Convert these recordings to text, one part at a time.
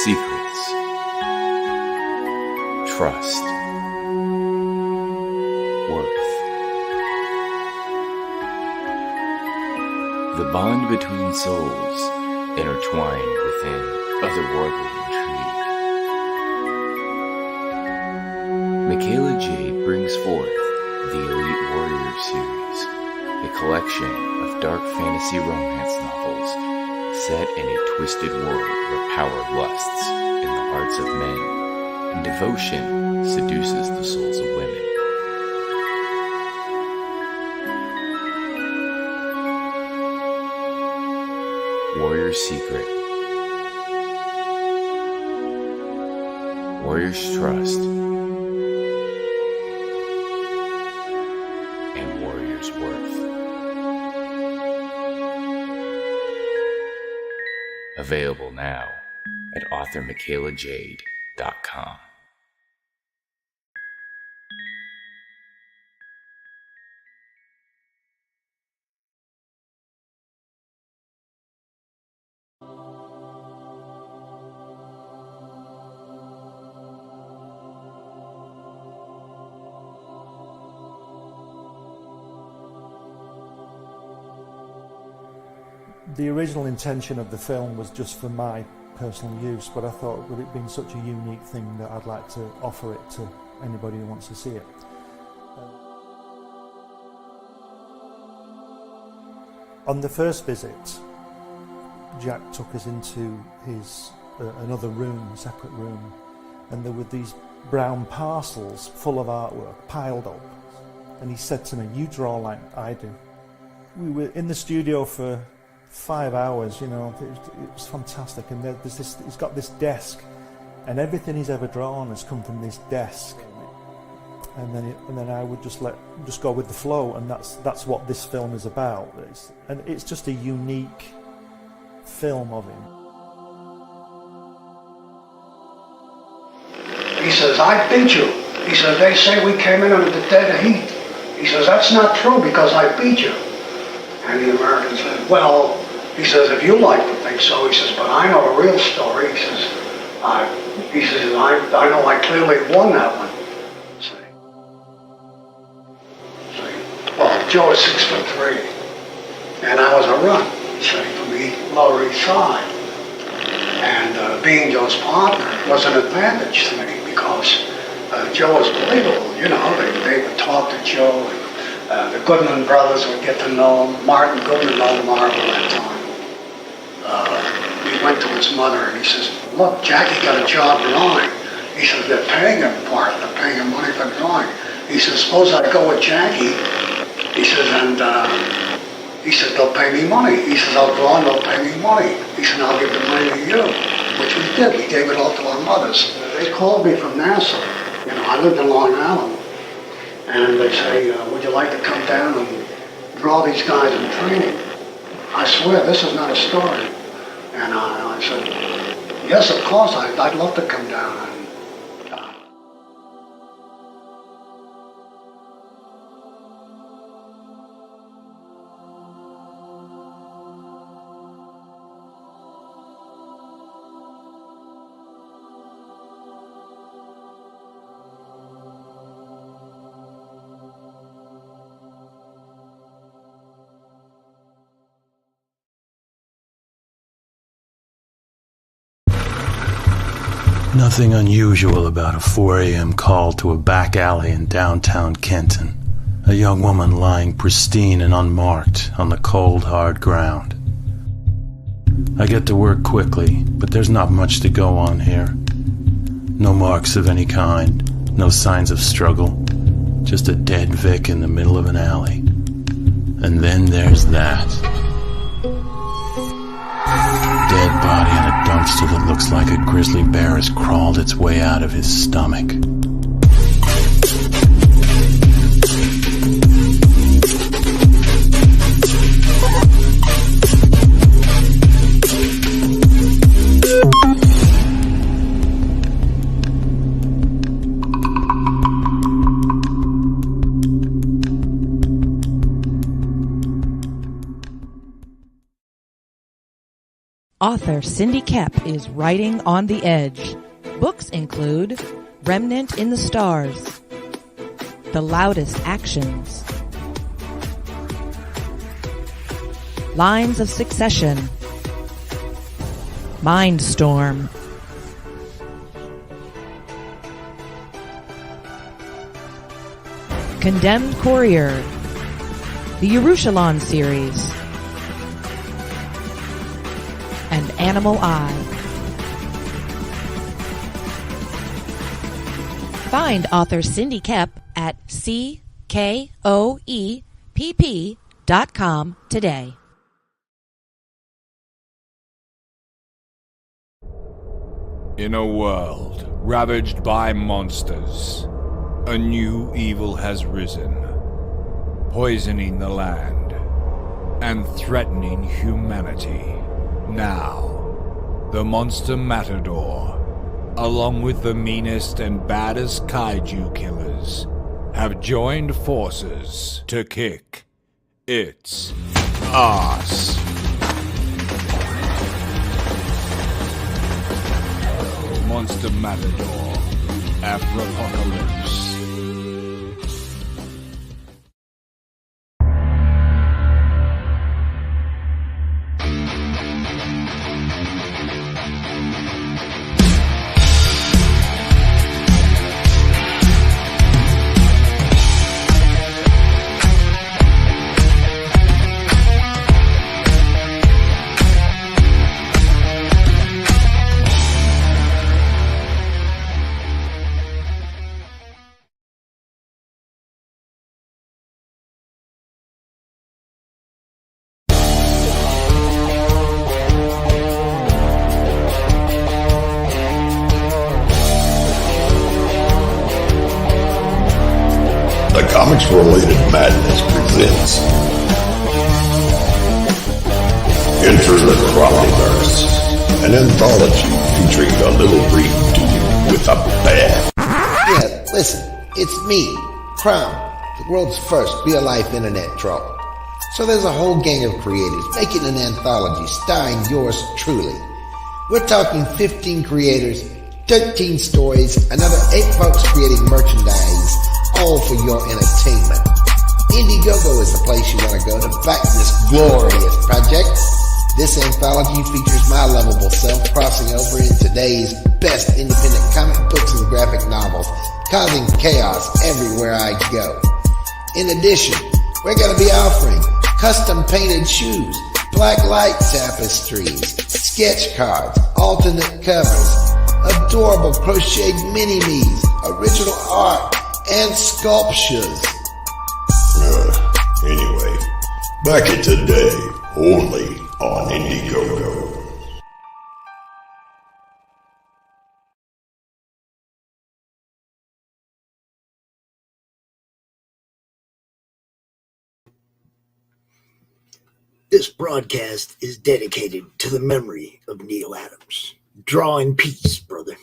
secrets, trust, worth. The bond between souls intertwined within otherworldly intrigue. Michaela Jade brings forth the Elite Warrior series, a collection of dark fantasy romance novels set in a twisted world where power lusts in the hearts of men and devotion seduces the souls of women. Warrior's Secret, Warrior's Trust, and Warrior's Worth. Available now at authormichaelajade.com. The original intention of the film was just for my personal use, but I thought, with it being such a unique thing, that I'd like to offer it to anybody who wants to see it. On the first visit, Jack took us into his another room, a separate room, and there were these brown parcels full of artwork piled up, and he said to me, "You draw like I do." We were in the studio for 5 hours, it was fantastic. And there's this, he's got this desk, and everything he's ever drawn has come from this desk. And then I would just go with the flow, and that's what this film is about. It's just a unique film of him. He says, "I beat you." He says, "They say we came in under the dead heat." He says, "That's not true because I beat you." And the American said, "Well," he says, "if you like to think so," he says, "but I know the real story." He says, I know I clearly won that one." See? Well, Joe is 6'3", and I was a run, from the Lower East Side. And being Joe's partner was an advantage to me because Joe was believable, they would talk to Joe, and the Goodman brothers would get to know him. Martin Goodman owned Marvel at that time. He went to his mother and he says, "Look, Jackie got a job drawing." He says, "They're paying him part, they're paying him money for drawing." He says, "Suppose I go with Jackie." He says, and he said, "They'll pay me money." He says, "I'll draw and they'll pay me money." He said, "I'll give the money to you," which we did. We gave it all to our mothers. They called me from Nassau. I lived in Long Island. And they say, "Would you like to come down and draw these guys in training?" I swear, this is not a story. And I said, "Yes, of course, I'd love to come down." Nothing unusual about a 4 a.m. call to a back alley in downtown Kenton. A young woman lying pristine and unmarked on the cold, hard ground. I get to work quickly, but there's not much to go on here. No marks of any kind, no signs of struggle, just a dead Vic in the middle of an alley. And then there's that. Dead body in a dumpster that looks like a grizzly bear has crawled its way out of his stomach. author Cindy Kep is writing on the edge. Books include Remnant in the Stars, The Loudest Actions, Lines of Succession, Mindstorm, Condemned Courier, the Yerushalayim series, and Animal Eye. Find author Cindy Kep at CKOEPP.com today. In a world ravaged by monsters, a new evil has risen, poisoning the land and threatening humanity. Now, the Monster Matador, along with the meanest and baddest kaiju killers, have joined forces to kick its ass. Monster Matador, Afropocalypse. Comics-related madness presents Enter the Cromnyverse, an anthology featuring a little green dude with a bat. Yeah, listen, it's me, Crom, the world's first real-life internet troll. So there's a whole gang of creators making an anthology starring yours truly. We're talking 15 creators, 13 stories, another 8 folks creating merchandise, all for your entertainment. Indiegogo is the place you want to go to back this glorious project. This anthology features my lovable self crossing over in today's best independent comic books and graphic novels, causing chaos everywhere I go. In addition, we're going to be offering custom painted shoes, black light tapestries, sketch cards, alternate covers, adorable crocheted mini-me's, original art, and sculptures. Anyway, back at today, only on Indiegogo. This broadcast is dedicated to the memory of Neal Adams. Draw in peace, brother.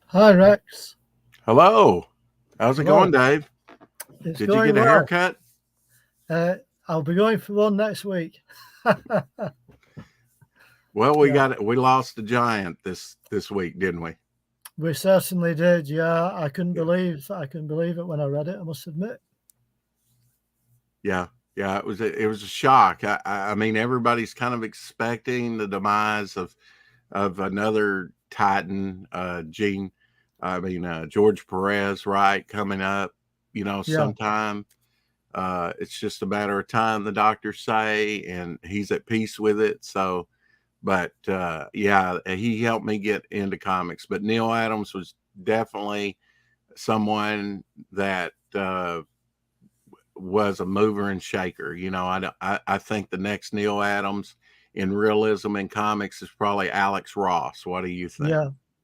Hi, Rex. Hello. How's it going, Dave? It's Did going you get a well. haircut? I'll be going for one next week. Well, we lost the giant this week, didn't we? We certainly did. Yeah, I couldn't believe it when I read it, I must admit. Yeah, it was a shock. I mean, everybody's kind of expecting the demise of another Titan, George Perez, right, coming up, sometime. It's just a matter of time, the doctors say, and he's at peace with it. So, but he helped me get into comics. But Neal Adams was definitely someone that was a mover and shaker. I think the next Neal Adams in realism in comics is probably Alex Ross. What do you think?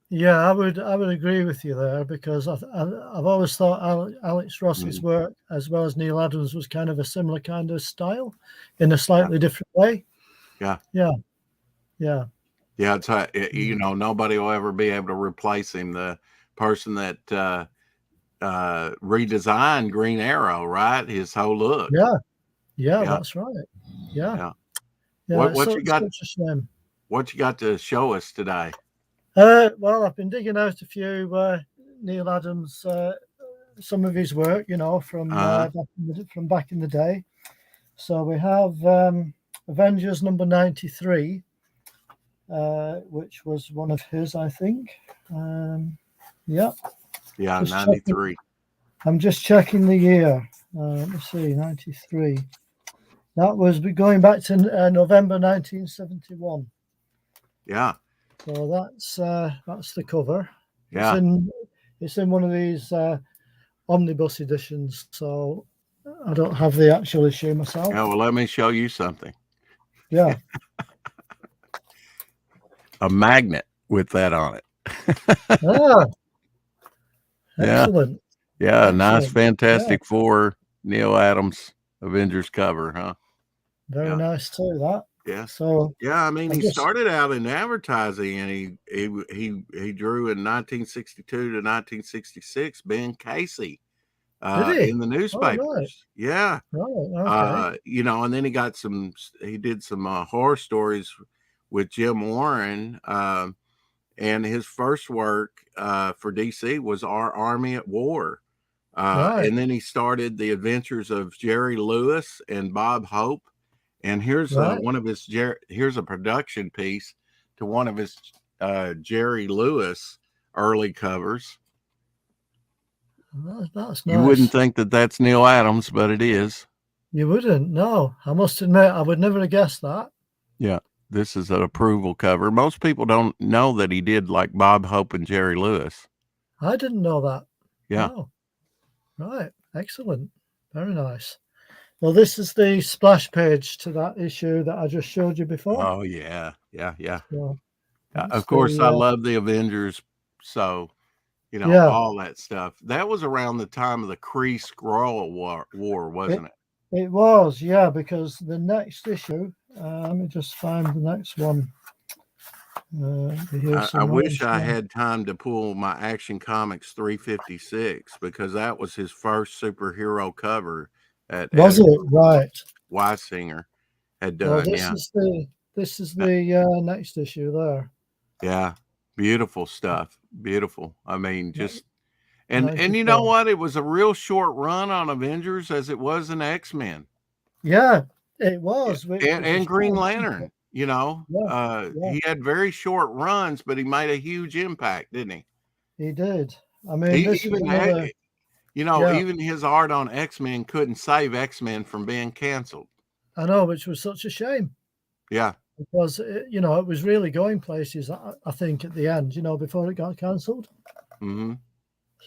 Yeah, I would agree with you there, because I've always thought Alex Ross's work, as well as Neal Adams, was kind of a similar kind of style in a slightly different way. Yeah. It's nobody will ever be able to replace him. The person that redesigned Green Arrow, right? His whole look. Yeah, that's right. Yeah. What you it's got? such a shame. What you got to show us today? Well, I've been digging out a few Neal Adams, some of his work, from back in the day. So we have Avengers number 93, which was one of his, I think. Yeah. Yeah, Just 93. I'm just checking the year. Let me see, 93. That was going back to November 1971. Yeah. So that's the cover. Yeah. It's in one of these omnibus editions, so I don't have the actual issue myself. Yeah, well, let me show you something. Yeah. A magnet with that on it. Excellent. Yeah, Excellent. nice Fantastic Four Neal Adams Avengers cover, huh? Very nice too, that. Yeah. So I mean, he started out in advertising, and he drew in 1962 to 1966 Ben Casey in the newspapers. Oh, right. Yeah. Right. Okay. And then he did some horror stories with Jim Warren. And his first work for DC was Our Army at War. And then he started the adventures of Jerry Lewis and Bob Hope. And here's here's a production piece to one of his Jerry Lewis early covers. That's nice. You wouldn't think that that's Neal Adams, but it is. You wouldn't, no. I must admit, I would never have guessed that. Yeah, this is an approval cover. Most people don't know that he did like Bob Hope and Jerry Lewis. I didn't know that. Yeah. Oh, right. Excellent. Very nice. Well, this is the splash page to that issue that I just showed you before. Oh, yeah. So of course, I love the Avengers, so, all that stuff. That was around the time of the Kree Skrull war, wasn't it? It was, yeah, because the next issue, let me just find the next one. I wish I had time to pull my Action Comics 356, because that was his first superhero cover. Was it? Right. Weisinger had done. Well, this is the next issue there. Yeah, beautiful stuff. Beautiful. I mean, just and you know what? It was a real short run on Avengers, as it was in X-Men. Yeah, it was. And Green Lantern. He had very short runs, but he made a huge impact, didn't he? He did. I mean, even his art on X-Men couldn't save X-Men from being canceled. I know, which was such a shame. Yeah. Because, it was really going places, I think, at the end, before it got cancelled. Mm-hmm.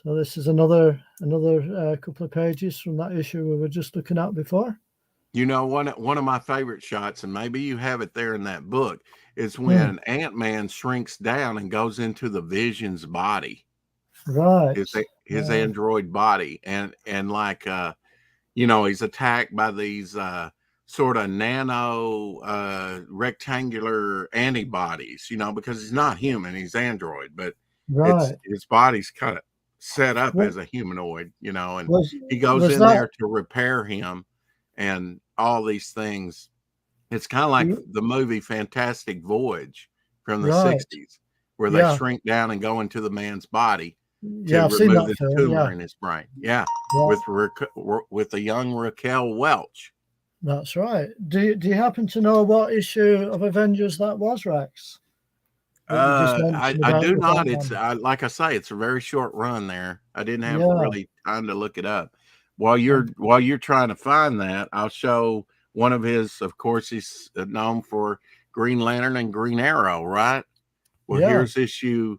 So this is another couple of pages from that issue we were just looking at before. One of my favorite shots, and maybe you have it there in that book, is when Ant-Man shrinks down and goes into the Vision's body. Right. His android body. And like, he's attacked by these sort of nano rectangular antibodies, because he's not human, he's android, but his body's kind of set up as a humanoid, and he goes in there to repair him and all these things. It's kind of like the movie Fantastic Voyage from the 60s, where they shrink down and go into the man's body to remove the tumor in his brain. With the young Raquel Welch. That's right. Do you happen to know what issue of Avengers that was, Rex? I do not. It's like I say, it's a very short run there. I didn't have really time to look it up. While you're trying to find that, I'll show one of his. Of course, he's known for Green Lantern and Green Arrow, right? Well, here's issue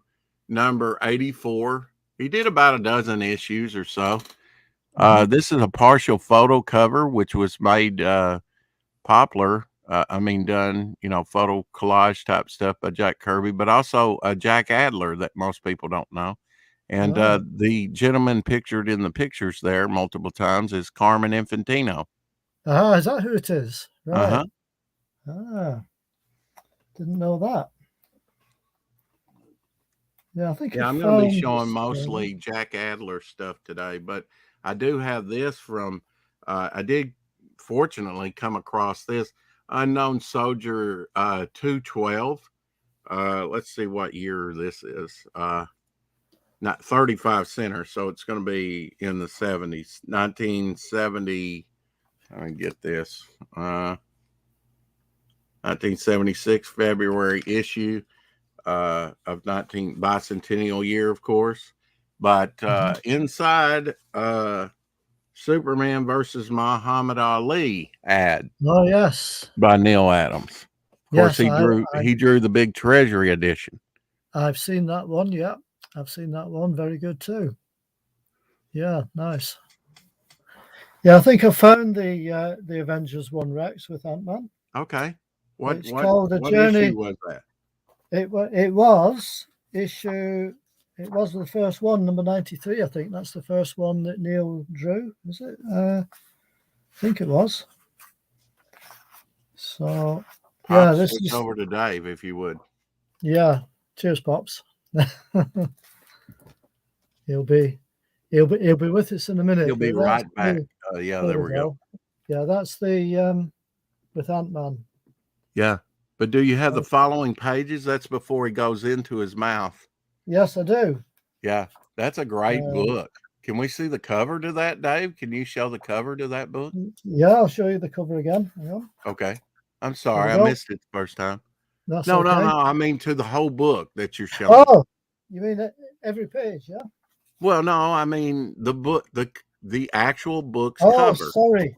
number 84. He did about a dozen issues or so. This is a partial photo cover, which was made popular. Done, photo collage type stuff by Jack Kirby, but also Jack Adler that most people don't know. And the gentleman pictured in the pictures there multiple times is Carmen Infantino. Is that who it is? Right. Didn't know that. Yeah, I think. Yeah, I'm going to be showing mostly Jack Adler stuff today, but I do have this from. I did fortunately come across this Unknown Soldier 212. Let's see what year this is. Not 35 center, so it's going to be in the 70s. 1970. I get this. 1976 February issue of 19 bicentennial year, of course. But inside, Superman versus Muhammad Ali ad. Oh yes, by Neal Adams. Of course, yes, he drew the big Treasury edition. I've seen that one. Yeah, I've seen that one. Very good too. Yeah, nice. Yeah, I think I found the Avengers one, Rex, with Ant-Man. Okay. What called A Journey. Issue was that? It was issue. It was the first one, number 93. I think that's the first one that Neal drew. Is it? I think it was. So yeah, this is over to Dave, if you would. Yeah. Cheers, Pops. He'll be with us in a minute. He'll be right back. Yeah, there we go. Yeah, that's the with Ant-Man. Yeah. But do you have the following pages? That's before he goes into his mouth. Yes, I do. Yeah, that's a great book. Can we see the cover to that, Dave? Can you show the cover to that book? Yeah, I'll show you the cover again. Hang on. Okay. I'm sorry, I missed it the first time. That's no. okay. I mean to the whole book that you're showing. Oh, you mean every page, yeah? Well, no, I mean the book, the actual book's cover. Sorry.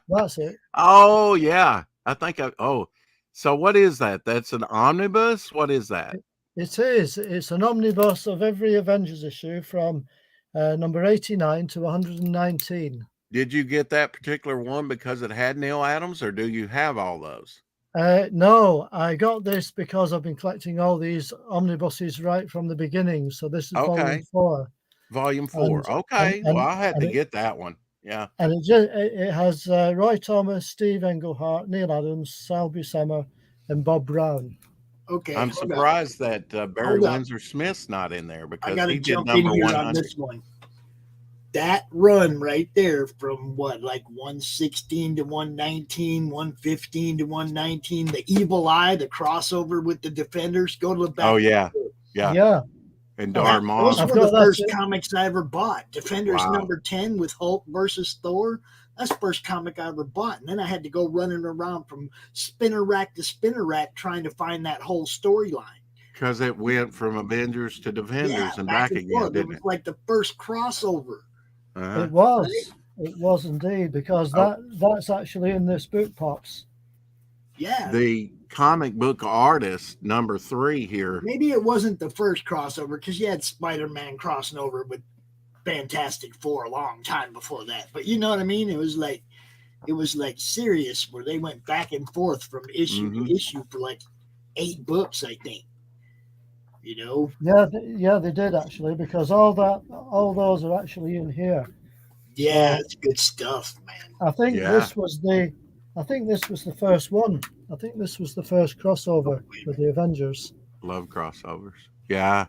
That's it. Oh, yeah. I think so what is that? That's an omnibus? What is that? It is. It's an omnibus of every Avengers issue from number 89 to 119. Did you get that particular one because it had Neal Adams, or do you have all those? No, I got this because I've been collecting all these omnibuses right from the beginning. So this is volume 4. Volume 4. Okay. Well, I had to get that one. Yeah. And it has Roy Thomas, Steve Englehart, Neal Adams, Sal Buscema, and Bob Brown. Okay. I'm surprised that Barry Windsor Smith's not in there because he did number 100. On this one. That run right there from like 116 to 119, 115 to 119, the Evil Eye, the crossover with the Defenders, go to the back. Oh, yeah. Yeah. And Darn Those were the first comics I ever bought. Defenders number 10 with Hulk versus Thor. That's the first comic I ever bought. And then I had to go running around from spinner rack to spinner rack trying to find that whole storyline. Because it went from Avengers to Defenders and back again, didn't it? It was like the first crossover. It was indeed, because that's actually in this book, Pops. Yeah. The comic book artist number 3 here. Maybe it wasn't the first crossover because you had Spider-Man crossing over with Fantastic Four a long time before that. But you know what I mean? It was like serious where they went back and forth from issue to issue for like 8 books, I think. You know? Yeah, they did actually, because all those are actually in here. Yeah, it's good stuff, man. I think this was the first one. I think this was the first crossover with the Avengers. Love crossovers. Yeah.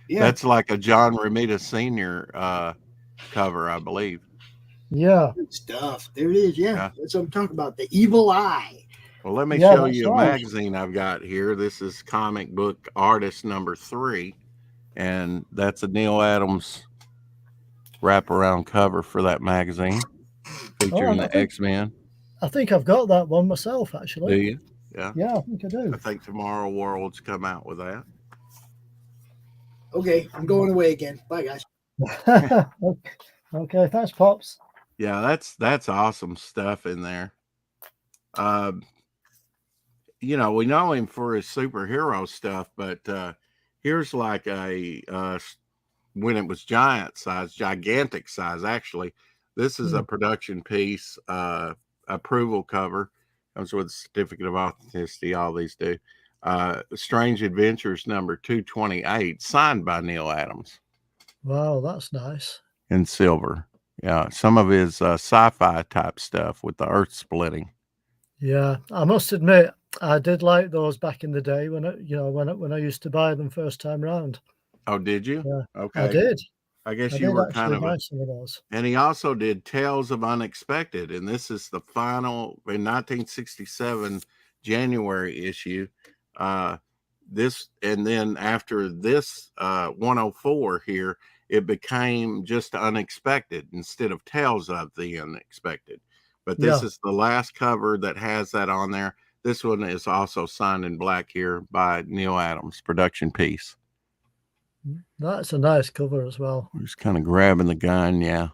That's like a John Romita Sr. Cover, I believe. Yeah. Good stuff. There it is. Yeah. That's what I'm talking about. The Evil Eye. Well, let me show you a magazine I've got here. This is Comic Book Artist number 3, and that's a Neal Adams wraparound cover for that magazine featuring the X-Men. I think I've got that one myself, actually. Do you? Yeah. Yeah, I think I do. I think Tomorrow World's come out with that. Okay, I'm going away again. Bye, guys. Okay, thanks, Pops. Yeah, that's awesome stuff in there. We know him for his superhero stuff, but here's like a when it was gigantic size, actually. This is a production piece, approval cover. Comes with a certificate of authenticity. All these do. Strange Adventures number 228, signed by Neal Adams. Wow, that's nice. In silver. Yeah, some of his sci-fi type stuff with the earth splitting. Yeah, I must admit, I did like those back in the day when I used to buy them first time round. Oh, did you? Yeah, okay. I did. I guess I you did were kind actually of buy some of those. and he also did Tales of Unexpected, and this is the final in 1967 January issue. This and then after this 104 here, it became just Unexpected instead of Tales of the Unexpected. But this is the last cover that has that on there. This one is also signed in black here by Neal Adams, production piece. That's a nice cover as well. Just kind of grabbing the gun, yeah.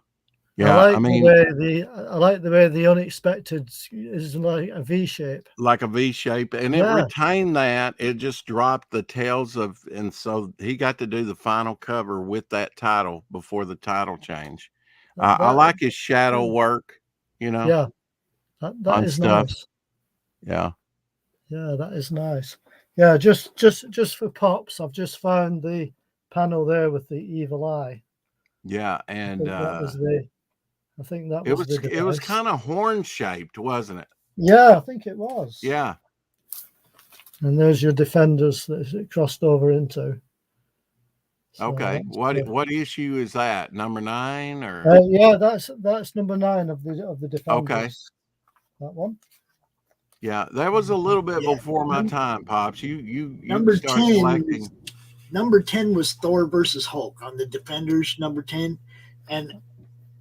I like the way the Unexpected is like a V shape. Like a V shape, and it retained that. It just dropped the Tales of, and so he got to do the final cover with that title before the title change. I like his shadow work, you know. Yeah, that is stuff. nice. Yeah, that is nice. Yeah, just for pops, I've just found the panel there with the evil eye. Yeah, and I think that was it was kind of horn shaped, wasn't it? Yeah, I think it was. Yeah. And there's your defenders that it crossed over into. So okay. What issue is that? Number 9 or? Yeah, that's number 9 of the defenders. Okay. That one. Yeah, that was a little bit before my time, Pops. You number started 10. Collecting. Number 10 was Thor versus Hulk on the Defenders. Number 10, and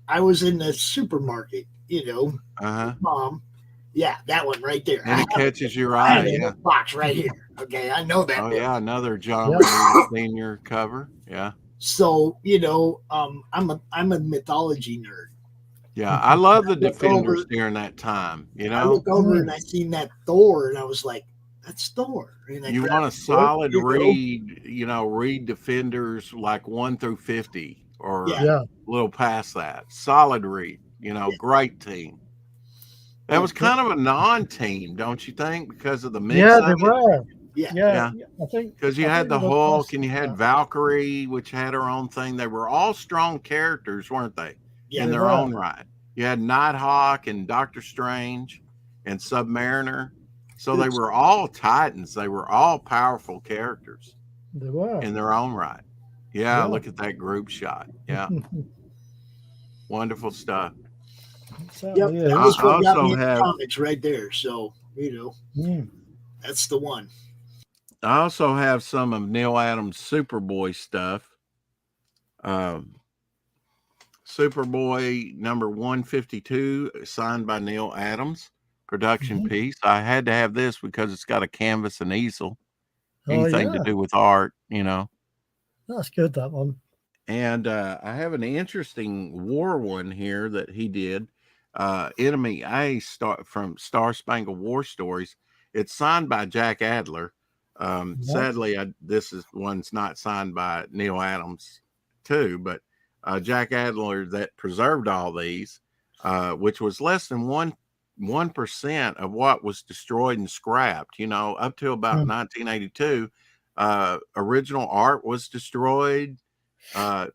I was in the supermarket, Mom. Yeah, that one right there. And it catches your eye. Yeah. Box right here. Okay, I know that. Oh, yeah, another John Senior cover. Yeah. So, I'm a mythology nerd. Yeah, I love the Defenders during that time. I look over and I seen that Thor, and I was like, "That's Thor." You want a solid read, read Defenders like 1 through 50 or a little past that. Solid read, great team. That was kind of a non-team, don't you think? Because of the mix. Yeah, they were. Yeah. I think because you had the Hulk and you had Valkyrie, which had her own thing. They were all strong characters, weren't they? In their own right. You had Nighthawk and Doctor Strange and Submariner. So they were all titans. They were all powerful characters. They were. In their own right. Yeah, look at that group shot. Yeah. Wonderful stuff. Yep, that's what got me into comics right there. So, that's the one. I also have some of Neal Adams' Superboy stuff. Superboy number 152, signed by Neal Adams, production piece. I had to have this because it's got a canvas and easel. Anything to do with art, That's good, that one. And I have an interesting war one here that he did. Enemy A from Star Spangled War Stories. It's signed by Jack Adler. Sadly, this one's not signed by Neal Adams too, but Jack Adler that preserved all these, which was less than 1% of what was destroyed and scrapped. Up to about 1982, original art was destroyed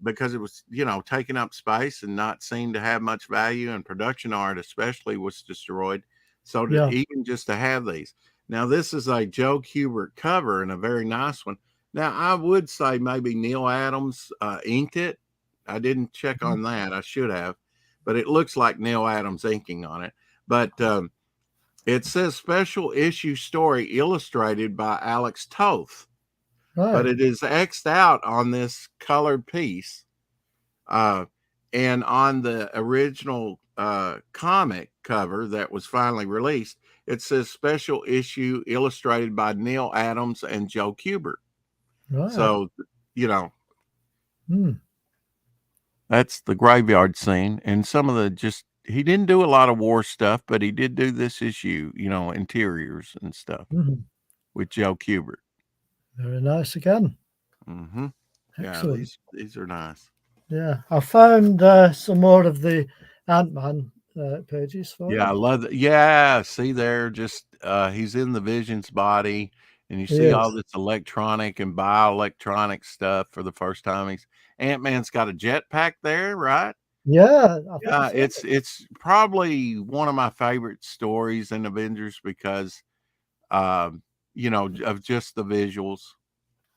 because it was, taking up space and not seen to have much value, and production art especially was destroyed. So even just to have these. Now, this is a Joe Kubert cover and a very nice one. Now, I would say maybe Neal Adams inked it. I didn't check on that. I should have. But it looks like Neal Adams inking on it. But it says special issue story illustrated by Alex Toth. Right. But it is X'd out on this colored piece. And on the original comic cover that was finally released, it says special issue illustrated by Neal Adams and Joe Kubert. Right. So, that's the graveyard scene. And some of he didn't do a lot of war stuff, but he did do this issue, interiors and stuff with Joe Kubert. Very nice again. Mm-hmm. Yeah, these are nice. Yeah, I found some more of the Ant-Man pages for I love that. Yeah, see there, just he's in the Vision's body, and you see all this electronic and bioelectronic stuff for the first time. Ant-Man's got a jetpack there, right? Yeah, it's probably one of my favorite stories in Avengers because of just the visuals.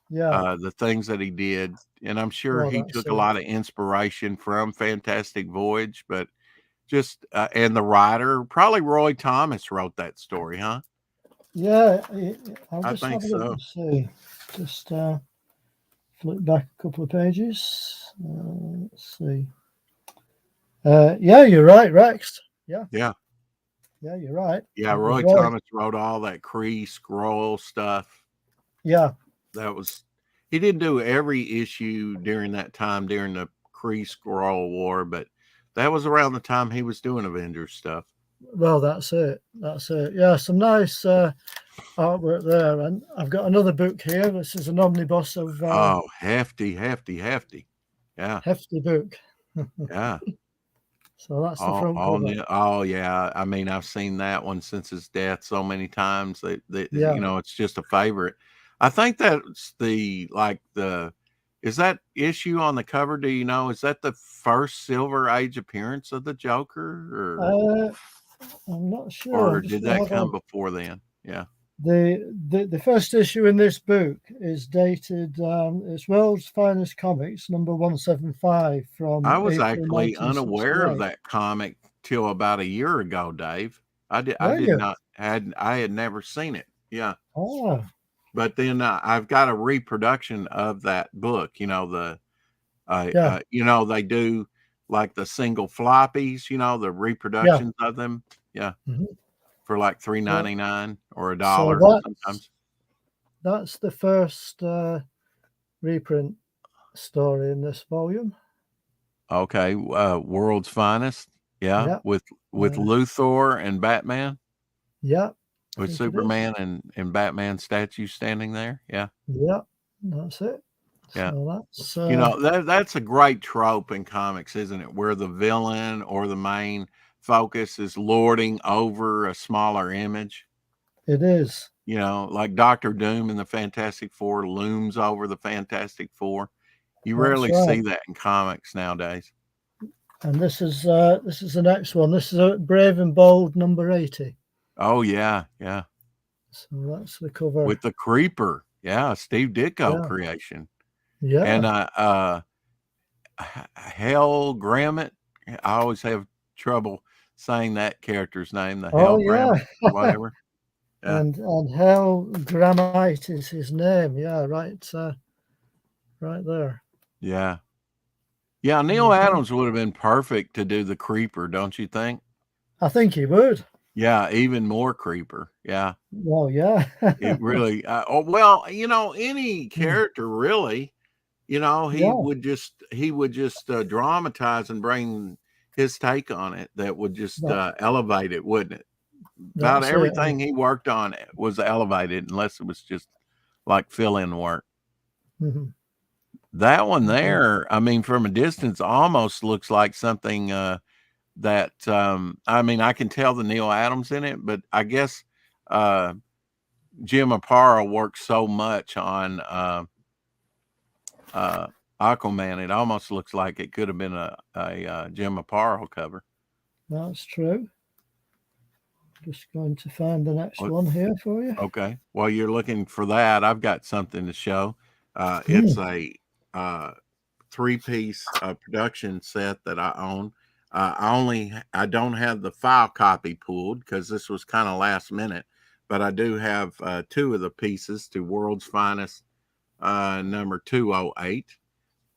Yeah. The things that he did, and I'm sure Well, he that's took a lot of inspiration from Fantastic Voyage, but just and the writer, probably Roy Thomas wrote that story, huh? Yeah, I'll I just think have a look so. and see. Just flip back a couple of pages. Let's see. Yeah, you're right, Rex. Yeah, Yeah. you're right. Yeah, It was Roy Roy. Thomas wrote all that Kree scroll stuff. Yeah, That was he didn't do every issue during that time during the Kree Scroll War, but that was around the time he was doing Avengers stuff. well, that's it. That's it. Yeah, some nice artwork there. And I've got another book here. This is an omnibus of Oh, hefty. Yeah. hefty book. Yeah. So that's the front cover. Oh yeah. I mean, I've seen that one since his death so many times that Yeah. you know, it's just a favorite. I think that's is that issue on the cover? Do you know? Is that the first Silver Age appearance of the Joker, I'm not sure. or did that come before then? Yeah. The first issue in this book is dated. It's World's Finest Comics, number 175 from. I was April actually unaware of 1968. that comic till about a year ago, Dave. I Were you? I had never seen it. Yeah. Oh, But then I've got a reproduction of that book. You know, yeah. you know, they do like the single floppies, you know, the reproductions of them. Yeah. Mhm. For like $3.99 or So $1 sometimes. that's the first reprint story in this volume. Okay. World's Finest. Yeah. Yeah. With Luthor and Batman. Yeah. With Superman and Batman statue standing there. Yeah. Yeah. That's it. Yeah. So that's You know, that's a great trope in comics, isn't it? Where the villain or the main focus is lording over a smaller image. it is. You know, like Doctor Doom in the Fantastic Four looms over the Fantastic Four. You That's rarely right. see that in comics nowadays. And this is the next one. This is a Brave and Bold number 80. Oh yeah, yeah. So that's the cover. With the Creeper. Yeah, Steve Ditko creation. Yeah. And Hal Grammett. I always have trouble saying that character's name, the Hal Grammett or whatever. Yeah. And Hal Grammite is his name. Yeah, right there. Yeah. Yeah, Neal Adams would have been perfect to do the Creeper, don't you think? I think he would. Yeah, even more Creeper. Yeah. Well, yeah. It really well, you know, any character really, you know, he would just dramatize and bring his take on it that would just elevate it, wouldn't it? About everything he worked on was elevated, unless it was just like fill-in work. Mm-hmm. That one there, I mean, from a distance, almost looks like something that I mean, I can tell the Neal Adams in it, but I guess Jim Aparo worked so much on Aquaman, it almost looks like it could have been a Jim Aparo cover. That's true. Just going to find the next one here for you. Okay. While you're looking for that, I've got something to show. It's a 3-piece production set that I own. I don't have the file copy pulled because this was kind of last minute, but I do have 2 of the pieces to World's Finest number 208.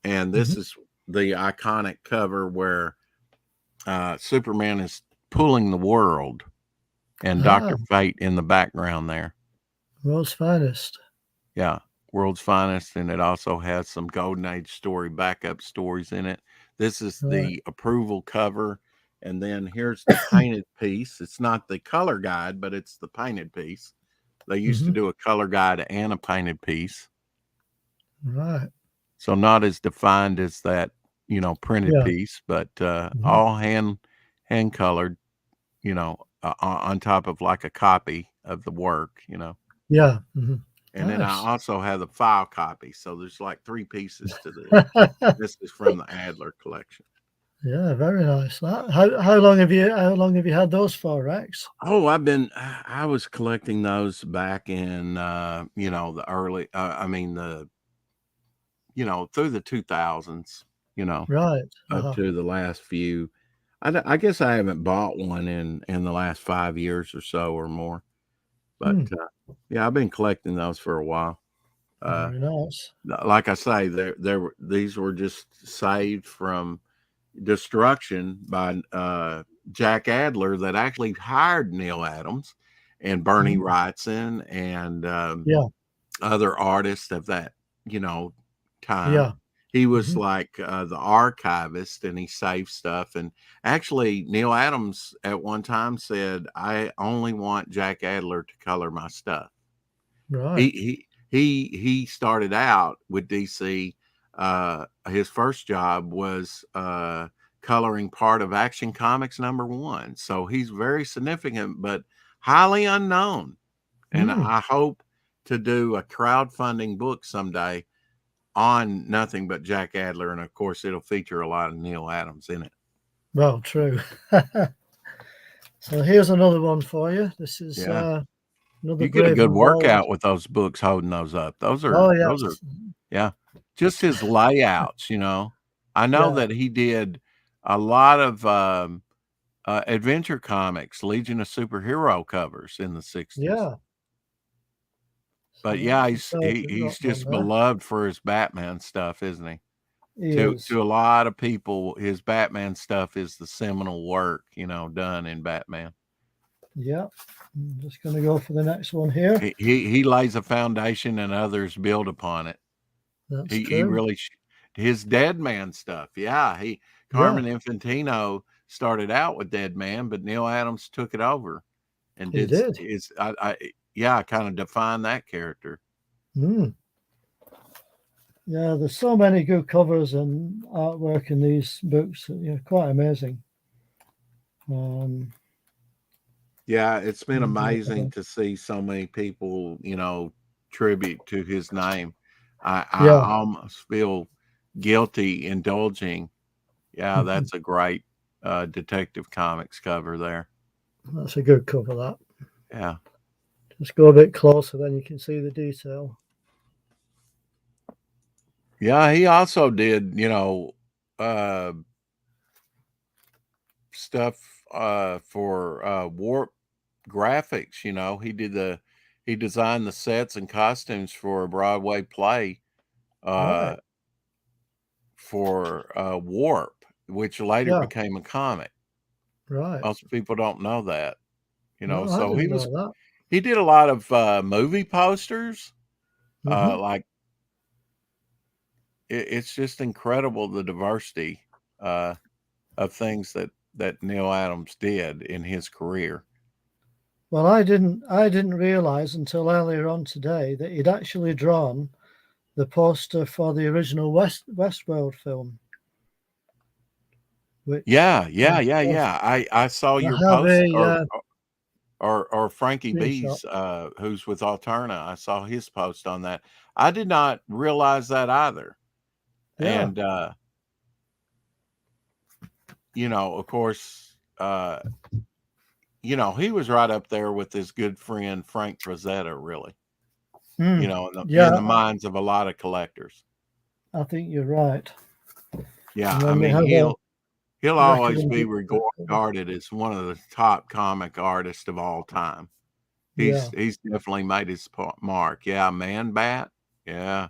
And this is the iconic cover where Superman is pulling the world and Dr. Fate in the background there. World's Finest. Yeah, World's Finest. And it also has some Golden Age story backup stories in it. This is the approval cover. And then here's the painted piece. It's not the color guide, but it's the painted piece. They used to do a color guide and a painted piece. Right. So not as defined as that, you know, printed piece, but all hand colored, you know, on top of like a copy of the work, you know. Yeah. And then I also have the file copy. So there's like 3 pieces to this. This is from the Adler collection. Yeah, very nice. How long have you had those for, Rex? Oh, I was collecting those back in you know, the early the through the 2000s, Right. up to the last few. I guess I haven't bought one in the last 5 years or so or more. But yeah, I've been collecting those for a while. Very nice. Like I say, these were just saved from destruction by Jack Adler, that actually hired Neal Adams and Bernie Wrightson and other artists of that time. Yeah. He was like the archivist, and he saved stuff. And actually, Neal Adams at one time said, "I only want Jack Adler to color my stuff." Right. He started out with DC. His first job was coloring part of Action Comics #1. So he's very significant, but highly unknown. And I hope to do a crowdfunding book someday on nothing but Jack Adler. And of course, it'll feature a lot of Neal Adams in it. Well, true. So here's another one for you. This is another. You get a good workout with those books, holding those up. Those are, just his layouts. I know that he did a lot of adventure comics, Legion of Superhero covers in the 60s. Yeah. But yeah, he's just beloved for his Batman stuff, isn't he? To a lot of people, his Batman stuff is the seminal work, done in Batman. Yeah. I'm just going to go for the next one here. He lays a foundation and others build upon it. That's He true. really, his Dead Man stuff. Yeah. Carmen Infantino started out with Dead Man, but Neal Adams took it over and I kind of defined that character. Yeah, there's so many good covers and artwork in these books. Quite amazing. Yeah, it's been amazing to see so many people, tribute to his name. I almost feel guilty indulging. Yeah, that's a great Detective Comics cover there. That's a good cover, that. Yeah. Just go a bit closer, then you can see the detail. Yeah, he also did, stuff for Warp Graphics. He designed the sets and costumes for a Broadway play for Warp, which later became a comic. Right. Most people don't know that. No, so I didn't know that. He did a lot of movie posters. Like it's just incredible, the diversity of things that Neal Adams did in his career. Well, I didn't realize until earlier on today that he'd actually drawn the poster for the original Westworld film. Which, I saw your post, or Frankie B's, who's with Alterna. I saw his post on that. I did not realize that either. Yeah. And of course, he was right up there with his good friend Frank Frazetta, really. In the minds of a lot of collectors. I think you're right. Yeah, I mean, he'll always be regarded as one of the top comic artists of all time. He's definitely made his mark. Yeah, Man Bat. Yeah.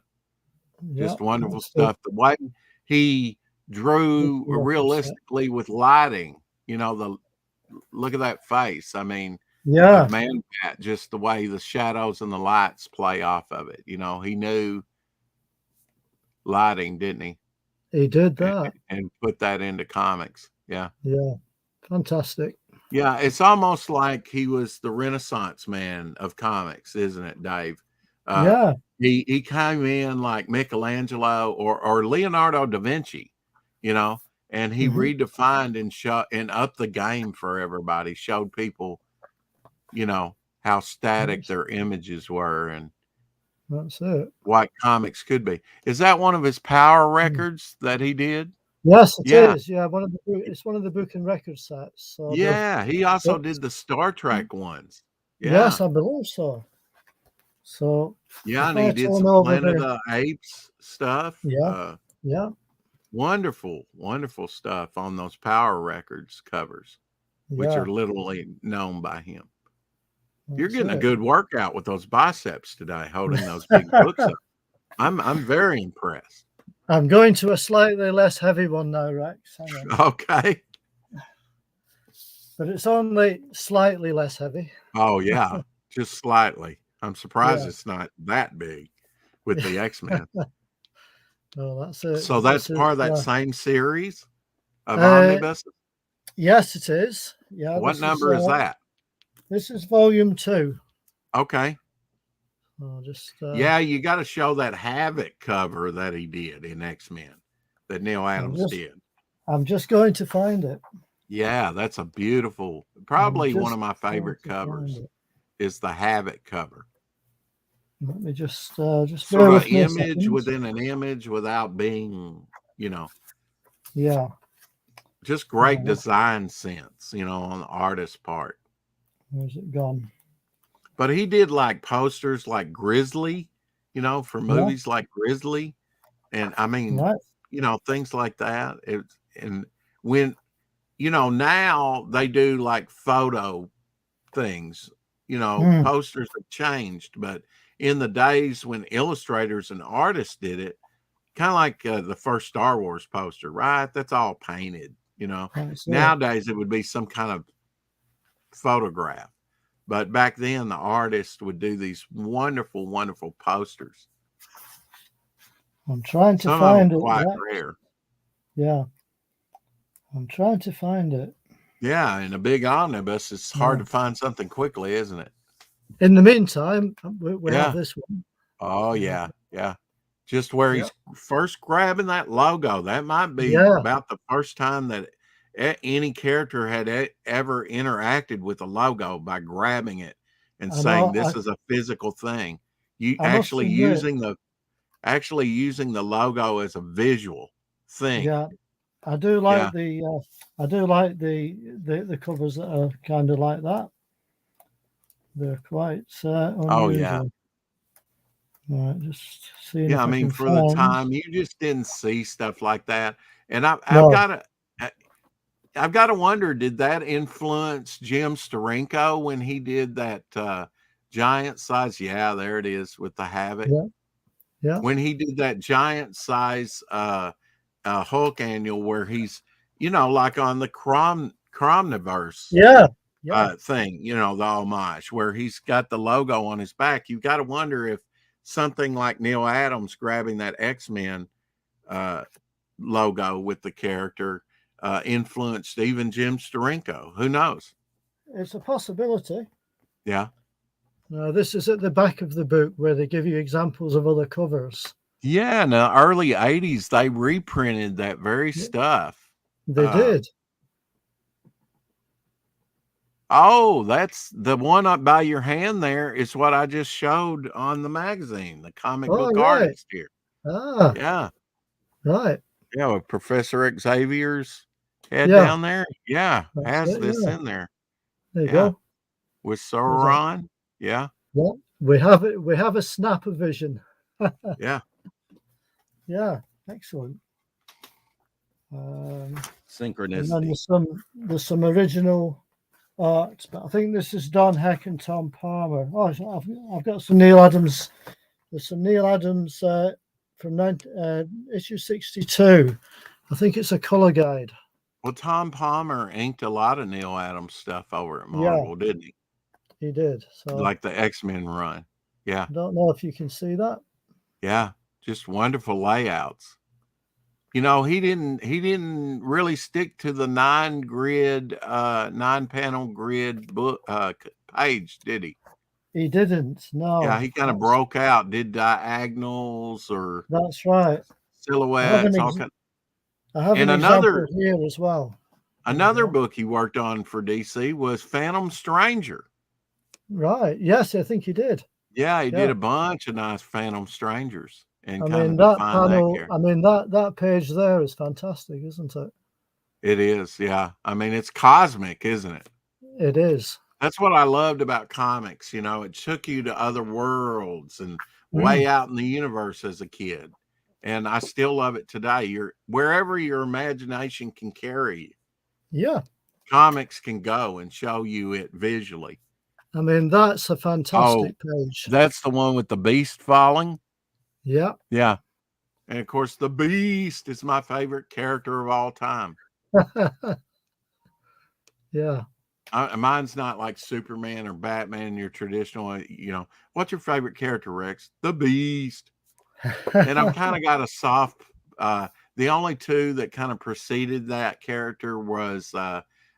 Just wonderful stuff. The way he drew realistically with lighting, look at that face. I mean, Man Bat, just the way the shadows and the lights play off of it. He knew lighting, didn't he? He did that. And put that into comics. Yeah. Yeah. Fantastic. Yeah. It's almost like he was the Renaissance man of comics, isn't it, Dave? He came in like Michelangelo or Leonardo da Vinci, and he redefined and upped the game for everybody, showed people, how static their images were and that's it. What comics could be. Is that one of his power records that he did? Yes, it is. Yeah, it's one of the book and record sets. So he also did the Star Trek ones. Yeah. Yes, I believe so. So Yeah, if and I he did turn some over Planet of the the Apes stuff. yeah, yeah, Wonderful, wonderful stuff on those Power Records covers, which yeah. are literally known by him. You're That's getting a it. good workout with those biceps today, holding those big books up. I'm very impressed. I'm going to a slightly less heavy one now, Rex. Hang on. Okay. But it's only slightly less heavy. Oh yeah, just slightly. I'm surprised Yeah. it's not that big with the X-Men. Well, that's it. So that's part of that same series of omnibus. Yes, it is. Yeah. What number is that? This is volume 2. Okay. I'll just yeah, you got to show that Havoc cover that he did in X-Men that Neal Adams did. I'm just going to find it. Yeah, that's a beautiful, probably one of my favorite covers is the Havoc cover. Let me just sort of image within an image without being, yeah, just great design sense, on the artist's part. Where's it gone? But he did like posters like Grizzly, for movies like Grizzly. And I mean, things like that. And when, now they do like photo things, posters have changed. But in the days when illustrators and artists did it, kind of like the first Star Wars poster, right? That's all painted, Nowadays it would be some kind of photograph. But back then, the artist would do these wonderful, wonderful posters. I'm trying to find it. Quite rare. Yeah. I'm trying to find it. Yeah, in a big omnibus, it's hard to find something quickly, isn't it? In the meantime, we have this one. Oh, yeah. Yeah. Just where he's first grabbing that logo. That might be about the first time that any character had ever interacted with a logo by grabbing it and saying this is a physical thing. You actually using the logo as a visual thing. Yeah, I do like the covers that are kind of like that. They're quite unusual. Oh yeah. All right, just seeing. Yeah, I mean, for the time, you just didn't see stuff like that, and I've got to wonder, did that influence Jim Steranko when he did that giant size? Yeah, there it is with the Havoc. Yeah. When he did that giant size Hulk annual where he's, like on the Cromniverse thing, the homage where he's got the logo on his back. You got to wonder if something like Neal Adams grabbing that X-Men logo with the character influenced even Jim Steranko. Who knows? It's a possibility. Yeah. This is at the back of the book where they give you examples of other covers. Yeah, in the early 80s, they reprinted that very stuff. They did. Oh, that's the one up by your hand there is what I just showed on the magazine, the comic book artist here. Ah. Yeah. Right. Yeah, with Professor Xavier's head down there. Yeah, has this in there. There you go. With Sauron. Yeah. Well, we have it. We have a snap of vision. Yeah. Yeah. Excellent. Synchronicity. And then there's some original art, but I think this is Don Heck and Tom Palmer. Oh, I've got some Neal Adams. There's some Neal Adams from issue 62. I think it's a color guide. Well, Tom Palmer inked a lot of Neal Adams stuff over at Marvel, didn't he? He did. So like the X-Men run. Yeah. I don't know if you can see that. Yeah. Just wonderful layouts. He didn't really stick to the 9-panel grid book page, did he? He didn't. No. Yeah, he kind of broke out, did diagonals or that's right. Silhouettes. I have an example here as well. Another book he worked on for DC was Phantom Stranger. Right. Yes, I think he did. Yeah, he did a bunch of nice Phantom Strangers. And that page there is fantastic, isn't it? It is, yeah. I mean, it's cosmic, isn't it? It is. That's what I loved about comics. You know, it took you to other worlds and way Mm. out in the universe as a kid. And I still love it today. You're wherever your imagination can carry you, Yeah. comics can go and show you it visually. I mean, that's a Oh, fantastic page. that's the one with the beast falling. Yeah. Yeah. And of course, the beast is my favorite character of all time. Yeah. Mine's not like Superman or Batman, your traditional, you know, what's your favorite character, Rex? The beast. And I've kind of got a soft, the only two that kind of preceded that character was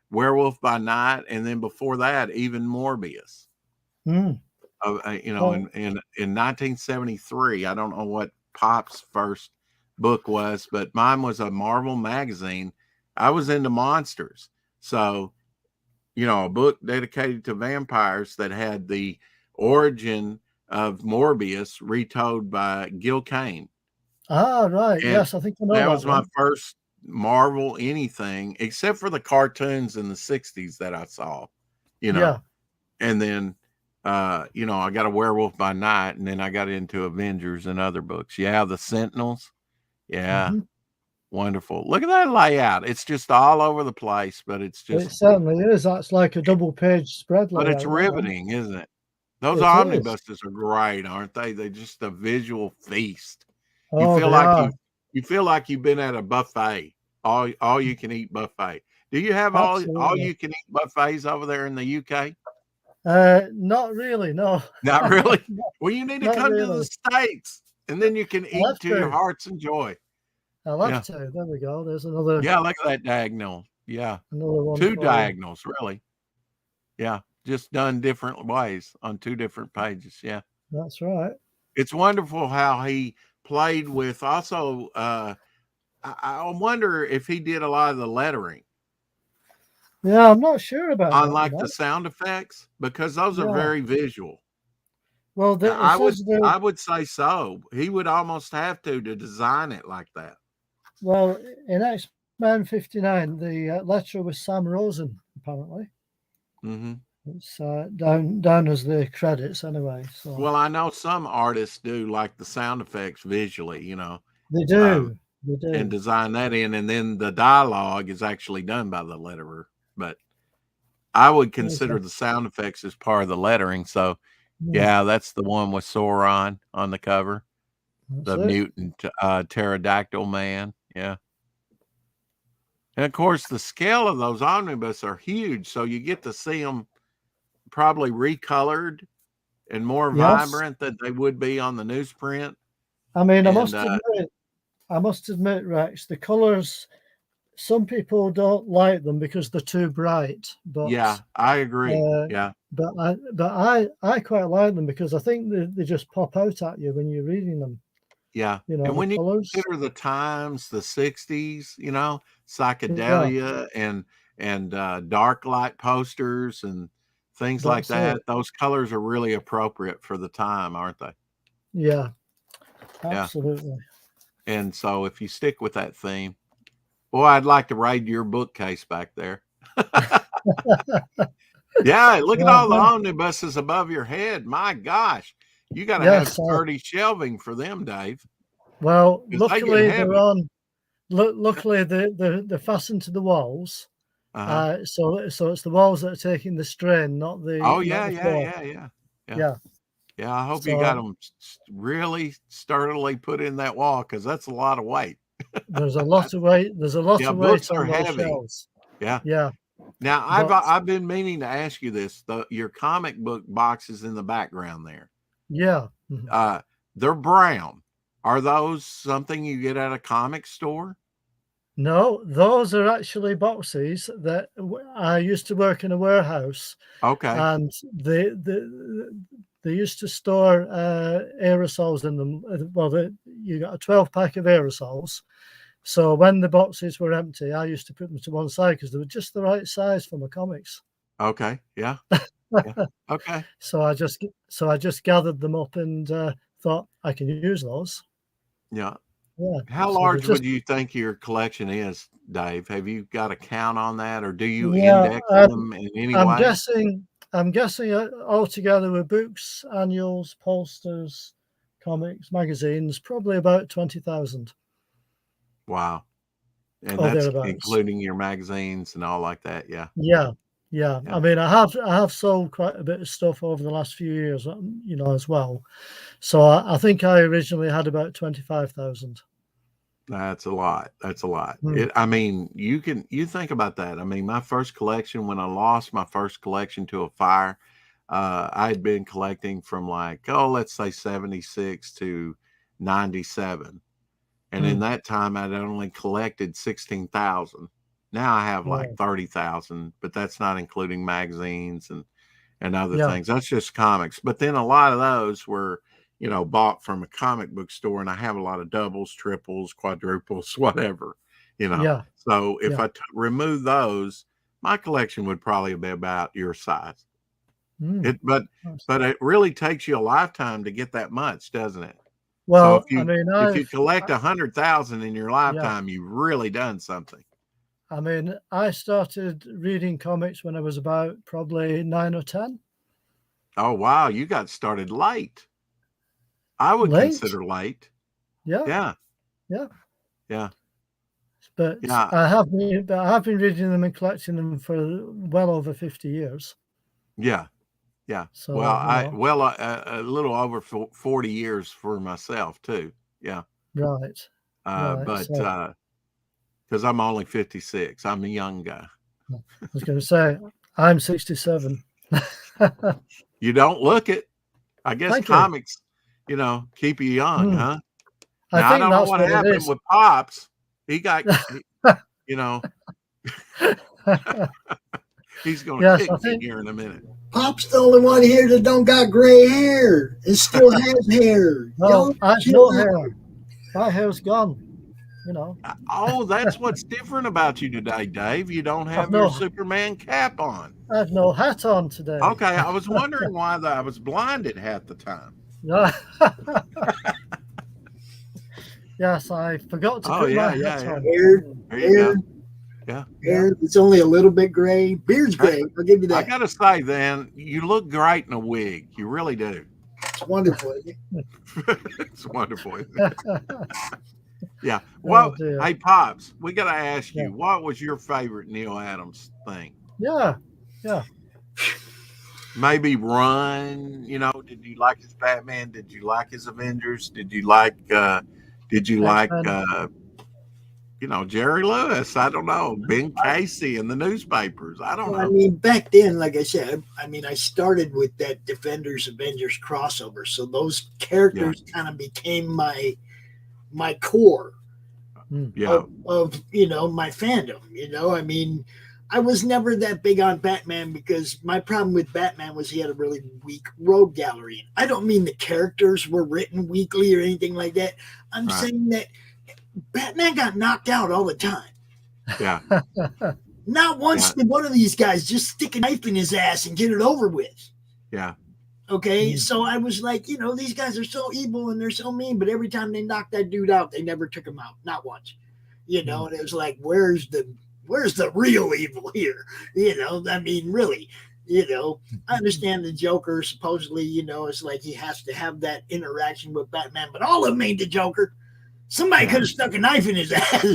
Werewolf by Night. And then before that, even Morbius. Mm. You know, in 1973, I don't know what Pop's first book was, but mine was a Marvel magazine. I was into monsters. So, you know, a book dedicated to vampires that had the origin of Morbius retold by Gil Kane. Ah, right. And yes, I think I know that that was my one. first Marvel anything, except for the cartoons in the 60s that I saw, you know. Yeah. And then, you know, I got a Werewolf by Night, and then I got into Avengers and other books. Yeah, the Sentinels. Yeah. Mhm. Wonderful. Look at that layout. It's just all over the place, but it's It just, certainly is. That's like a double page spread but it's layout. That one. riveting, isn't it? Those It is. omnibuses are great, aren't they? They're just a visual feast. You Oh, feel they like are. you feel like you've been at a buffet, all you can eat buffet. Do you have all Absolutely. you can eat buffets over there in the UK? Not really. No. Not really. Well, you need to Not come to the really. States, and then you can I'll have eat to your to. heart's enjoy. I'll have Yeah. to. There we go. There's another Yeah, look at that diagonal. Yeah. one. Two for you. diagonals, really. Yeah. Just done different ways on two different pages. Yeah. That's right. It's wonderful how he played with also I wonder if he did a lot of the lettering Yeah, I'm not sure about on that. like You know? the sound effects, because those are Yeah. very visual. Well, it I says I would say so. He would almost have to design it like that. well, in X-Men 59, the letterer was Sam Rosen, apparently. Mm-hmm. It's down as the credits anyway. So Well, I know some artists do like the sound effects visually, you know, they do. They do. and design that in, and then the dialogue is actually done by the letterer. But I would consider the sound effects as part of the lettering. So, yeah, that's the one with Sauron on the cover, the mutant pterodactyl man. Yeah. And of course, the scale of those omnibus are huge, so you get to see them probably recolored and more vibrant than they would be on the newsprint. I mean, And, I must admit, Rex, the colors. Some people don't like them because they're too bright. But yeah, I agree. Yeah, but I quite like them because I think they just pop out at you when you're reading them. yeah. You know, And when you colors. consider the times, the 60s, you know, psychedelia and dark light posters and things like that, those colors are really appropriate for the time, aren't they? Yeah, absolutely. Yeah. And so if you stick with that theme, boy, I'd like to raid your bookcase back there. Yeah, look at all the omnibuses above your head. My gosh, you got to have sturdy shelving for them, Dave. Well, luckily they're on. Luckily they're fastened to the walls. So it's the walls that are taking the strain, not the. Oh yeah. I hope you got them really sturdily put in that wall, because that's a lot of weight. There's a lot of weight. There's a lot of weight books on are those heavy. shelves. Yeah. Now I've been meaning to ask you this. Your comic book boxes in the background there. Yeah. They're brown. Are those something you get at a comic store? No, those are actually boxes that I used to work in a warehouse. Okay. And they used to store aerosols in them. Well, you got a 12-pack of aerosols. So when the boxes were empty, I used to put them to one side because they were just the right size for my comics. Okay. Yeah. Okay. So I just gathered them up and thought I can use those. Yeah. Yeah. How large would you think your collection is, Dave? Have you got a count on that, or do you index them in any way? I'm guessing altogether with books, annuals, posters, comics, magazines, probably about 20,000. Wow. And or that's thereabouts. including your magazines and all like that. Yeah. Yeah. Yeah. I mean, I have sold quite a bit of stuff over the last few years, as well. So I think I originally had about 25,000. That's a lot. That's a lot. Hmm. I mean, you think about that. I mean, my first collection, when I lost my first collection to a fire, I had been collecting from let's say 76 to 97. And in that time, I'd only collected 16,000. Now I have 30,000, but that's not including magazines and other things. That's just comics. But then a lot of those were, bought from a comic book store, and I have a lot of doubles, triples, quadruples, whatever, So if I remove those, my collection would probably be about your size. But it really takes you a lifetime to get that much, doesn't it? Well, so if you collect 100,000 in your lifetime, you've really done something. I mean, I started reading comics when I was about probably 9 or 10. Oh, wow. You got started late. I would consider late. Yeah. But yeah. I have been reading them and collecting them for well over 50 years. Yeah. So, a little over 40 years for myself too. Yeah. Right. But because I'm only 56, I'm a young guy. I was going to say I'm 67. You don't look it. I guess Thank comics, keep you young, huh? Now, I don't know what happened with Pops. He got, he's going to kick me here in a minute. Pop's the only one here that don't got gray hair and still has hair. No, I have no hair. My hair's gone. Oh, that's what's different about you today, Dave. You don't have your Superman cap on. I have no hat on today. Okay, I was wondering why I was blinded half the time. Yes, I forgot to put my hat on. Hair, there you go. Yeah. Hair, it's only a little bit gray. Beard's gray. I'll give you that. I gotta say, then, you look great in a wig. You really do. It's wonderful, isn't it? It's wonderful, isn't it? Yeah. Well, hey, Pops, we got to ask you, what was your favorite Neal Adams thing? Yeah. Maybe run, did you like his Batman? Did you like his Avengers? Did you like, Jerry Lewis? I don't know. Ben Casey in the newspapers. I don't know. I mean, back then, like I said, I started with that Defenders Avengers crossover. So those characters kind of became my core of my fandom. I was never that big on Batman because my problem with Batman was he had a really weak rogue gallery. I don't mean the characters were written weakly or anything like that. I'm saying that Batman got knocked out all the time. Yeah. Not once did one of these guys just stick a knife in his ass and get it over with. Yeah. Okay, so I was like, these guys are so evil and they're so mean, but every time they knocked that dude out, they never took him out, not once. And it was like, where's the real evil here? Really, I understand the Joker supposedly, it's like he has to have that interaction with Batman, but all of them ain't the Joker. Somebody could have stuck a knife in his ass.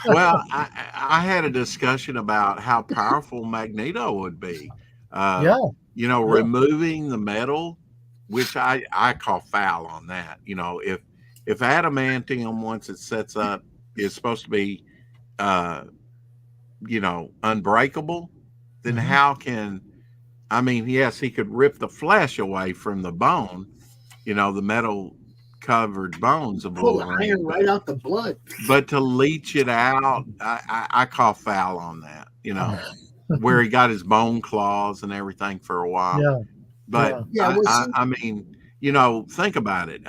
Well, I had a discussion about how powerful Magneto would be. Removing the metal, which I call foul on that. If adamantium, once it sets up, is supposed to be, unbreakable, then how can, yes, he could rip the flesh away from the bone, the metal covered bones of Wolverine. Pull iron right out the blood. But to leach it out, I call foul on that, where he got his bone claws and everything for a while. Yeah. But think about it.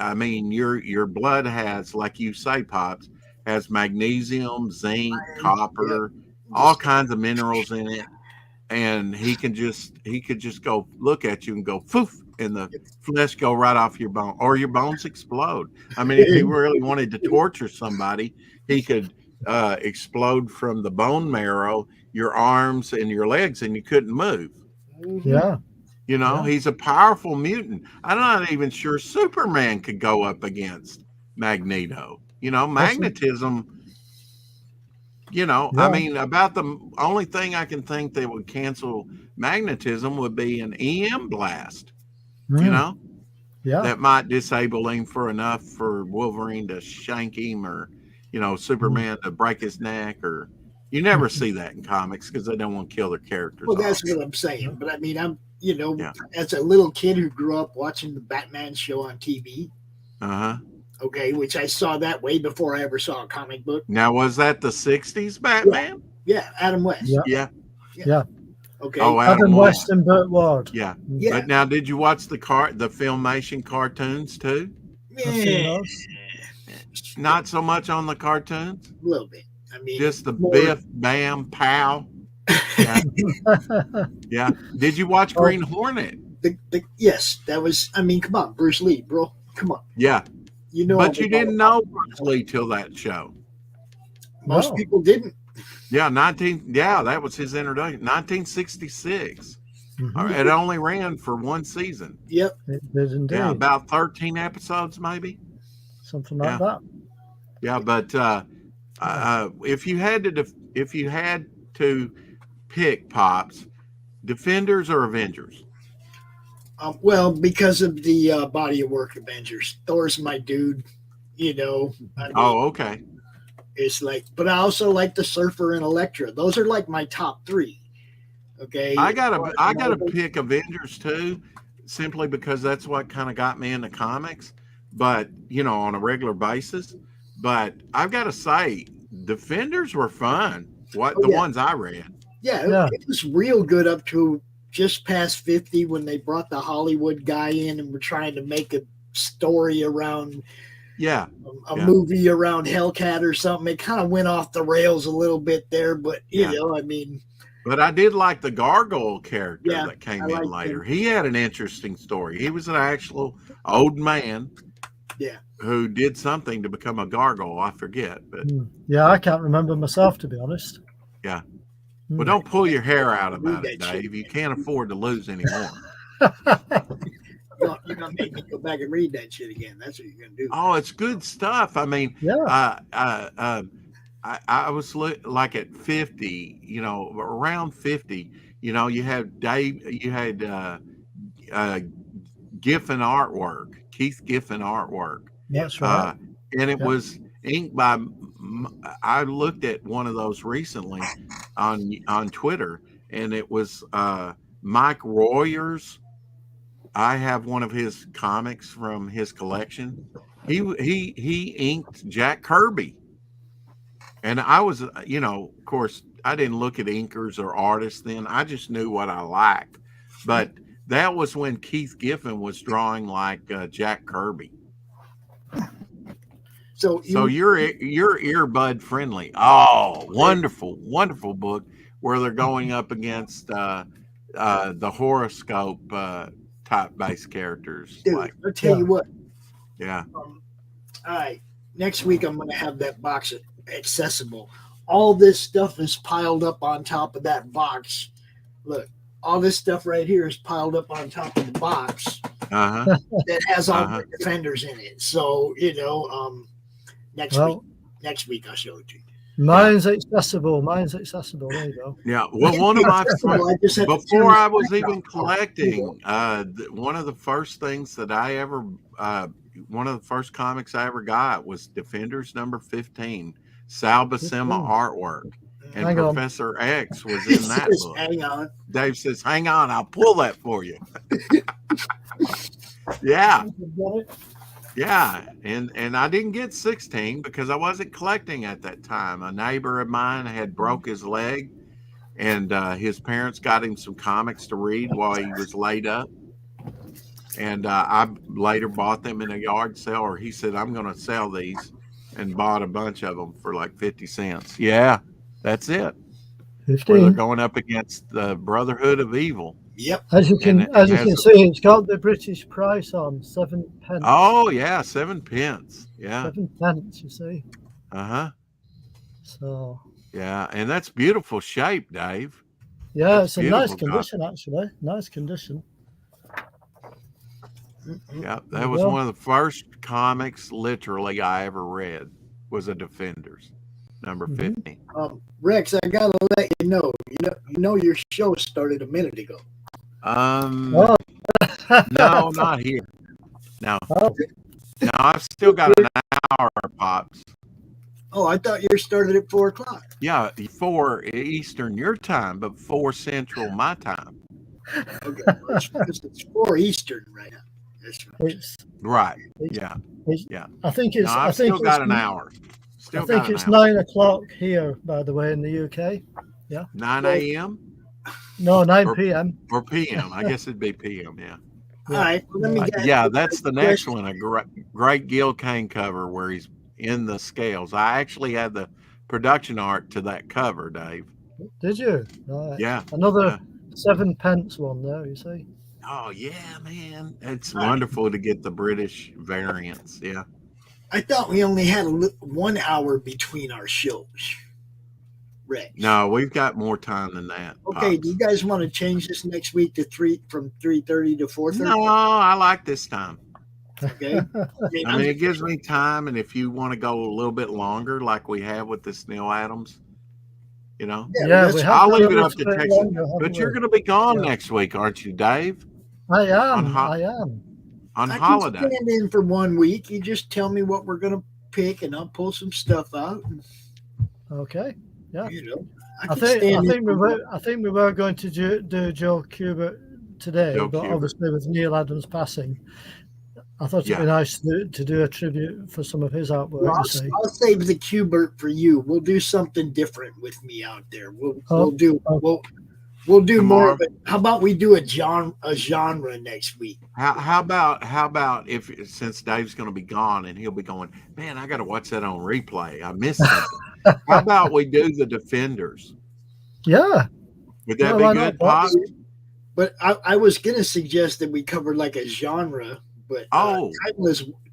Your blood has, like you say, Pops, has magnesium, zinc, copper, all kinds of minerals in it. And he could just go look at you and go poof, and the flesh go right off your bone, or your bones explode. If he really wanted to torture somebody, he could explode from the bone marrow, your arms and your legs, and you couldn't move. Yeah. You know, he's a powerful mutant. I'm not even sure Superman could go up against Magneto. You know, magnetism. You know, I mean, about the only thing I can think that would cancel magnetism would be an EM blast. You know, that might disable him for enough for Wolverine to shank him, or you know, Superman to break his neck, or you never see that in comics because they don't want to kill their characters. Well, that's what I'm saying. But I mean, I'm as a little kid who grew up watching the Batman show on TV. Okay, which I saw that way before I ever saw a comic book. Now, was that the 60s Batman? Yeah, Adam West. Yeah. Okay. Oh, Adam West and Burt Ward. Yeah. But now, did you watch the Filmation cartoons too? Yeah. Not so much on the cartoons. A little bit. I mean, just the biff, bam, pow. Yeah. Yeah. Did you watch Green Hornet? Yes, that was. I mean, come on, Bruce Lee, bro. Come on. Yeah. You know, but you didn't know Bruce Lee till that show. Most people didn't. Yeah, that was his introduction. 1966. It only ran for one season. Yep. It did indeed. Yeah, about 13 episodes, maybe. Something like that. Yeah, but if you had to pick, Pops, Defenders or Avengers? Well, because of the body of work, Avengers. Thor's my dude. You know. I mean, okay. It's like, but I also like the Surfer and Elektra. Those are like my top three. Okay. I gotta pick Avengers too, simply because that's what kind of got me into comics. But you know, on a regular basis. But I've got to say, Defenders were fun. The ones I read. Yeah, it was real good up to just past 50 when they brought the Hollywood guy in and were trying to make a story around a movie around Hellcat or something. It kind of went off the rails a little bit there, but you know, I mean. But I did like the Gargoyle character that came in later. He had an interesting story. He was an actual old man. Yeah. Who did something to become a gargoyle? I forget, but I can't remember myself, to be honest. Yeah. Well, don't pull your hair out about it, Dave. You can't afford to lose anymore. You're gonna make me go back and read that shit again. That's what you're gonna do. Oh, it's good stuff. I mean, I was like at 50, you know, around 50. You know, you had Giffen artwork, Keith Giffen artwork. That's right. And it was inked by. I looked at one of those recently on Twitter, and it was Mike Royers. I have one of his comics from his collection. He inked Jack Kirby, and I was, you know, of course, I didn't look at inkers or artists then. I just knew what I liked, but that was when Keith Giffen was drawing like Jack Kirby. So you're earbud friendly. Oh, wonderful, wonderful book where they're going up against the horoscope type base characters. Dude, I'll tell you what. Yeah. All right. Next week I'm going to have that box accessible. All this stuff is piled up on top of that box. Look, all this stuff right here is piled up on top of the box that has all the Defenders in it. So, you know, next week I'll show it to you. Mine's accessible. There you go. Yeah. Well, one of my before I was even collecting, one of the first things that I ever, one of the first comics I ever got was Defenders number 15, Sal Buscema artwork. And Professor X was in that book. Hang on. Dave says, hang on, I'll pull that for you. Yeah. Yeah. And I didn't get 16 because I wasn't collecting at that time. A neighbor of mine had broke his leg, and his parents got him some comics to read while he was laid up. And I later bought them in a yard sale, or he said, I'm going to sell these, and bought a bunch of them for like 50 cents. Yeah. That's it. 15. Where they're going up against the Brotherhood of Evil. Yep. As you can see, it's got the British price on 7 pence. Oh yeah, 7 pence. Yeah. 7 pence. You see. So. So. Yeah, and that's beautiful shape, Dave. Yeah, That's it's a nice beautiful, condition, actually. Nice condition. Yeah, There that you was go. one of the first comics literally I ever read was a Defenders, number 15. Rex, I gotta let you know. You know your show started a minute ago. Oh. No, not here. No, Oh, no, I've still got an hour, Pops. Oh, I thought yours started at 4:00. Yeah, 4 Eastern your time, but 4 Central my time. Okay, well, it's 4 Eastern right now. That's right. it's, Right. it's, Yeah. it's, Yeah. I think No, it's. I've still got an hour. Still I think got an it's hour. 9 o'clock here, by the way, in the UK. Yeah. 9 a.m. No, 9 p.m. or p.m. I guess it'd be p.m. Yeah. All right, well, let me get. Yeah, that's the next one. A great Gil Kane cover where he's in the scales. I actually had the production art to that cover, Dave. Did you? Right. Yeah. Another 7 pence one there, you see. Oh yeah, man, it's wonderful to get the British variants. Yeah. I thought we only had 1 hour between our shows. Rex. No, we've got more time than that. Okay, Pops. do you guys want to change this next week to from 3:30 to 4:30? No, I like this time. Okay. I mean, it gives me time, and if you want to go a little bit longer, like we have with this Neal Adams, you know, Yeah, I'll leave it up to Texas. But you're going to be gone next week, aren't you, Dave? I am. I am. On I holiday. can stand in for 1 week. You just tell me what we're going to pick, and I'll pull some stuff out. Okay. Yeah. You know, I think we were going to do Joe Kubert today, but obviously with Neal Adams passing, I thought it'd be nice to do a tribute for some of his artwork. Well, I'll save the Kubert for you. We'll do something different with me out there. We'll do more of it. How about we do a genre next week? How about if since Dave's going to be gone and he'll be going, man, I got to watch that on replay. I missed something. How about we do the Defenders? Yeah. Would that be good, Pop? But I was going to suggest that we cover like a genre, but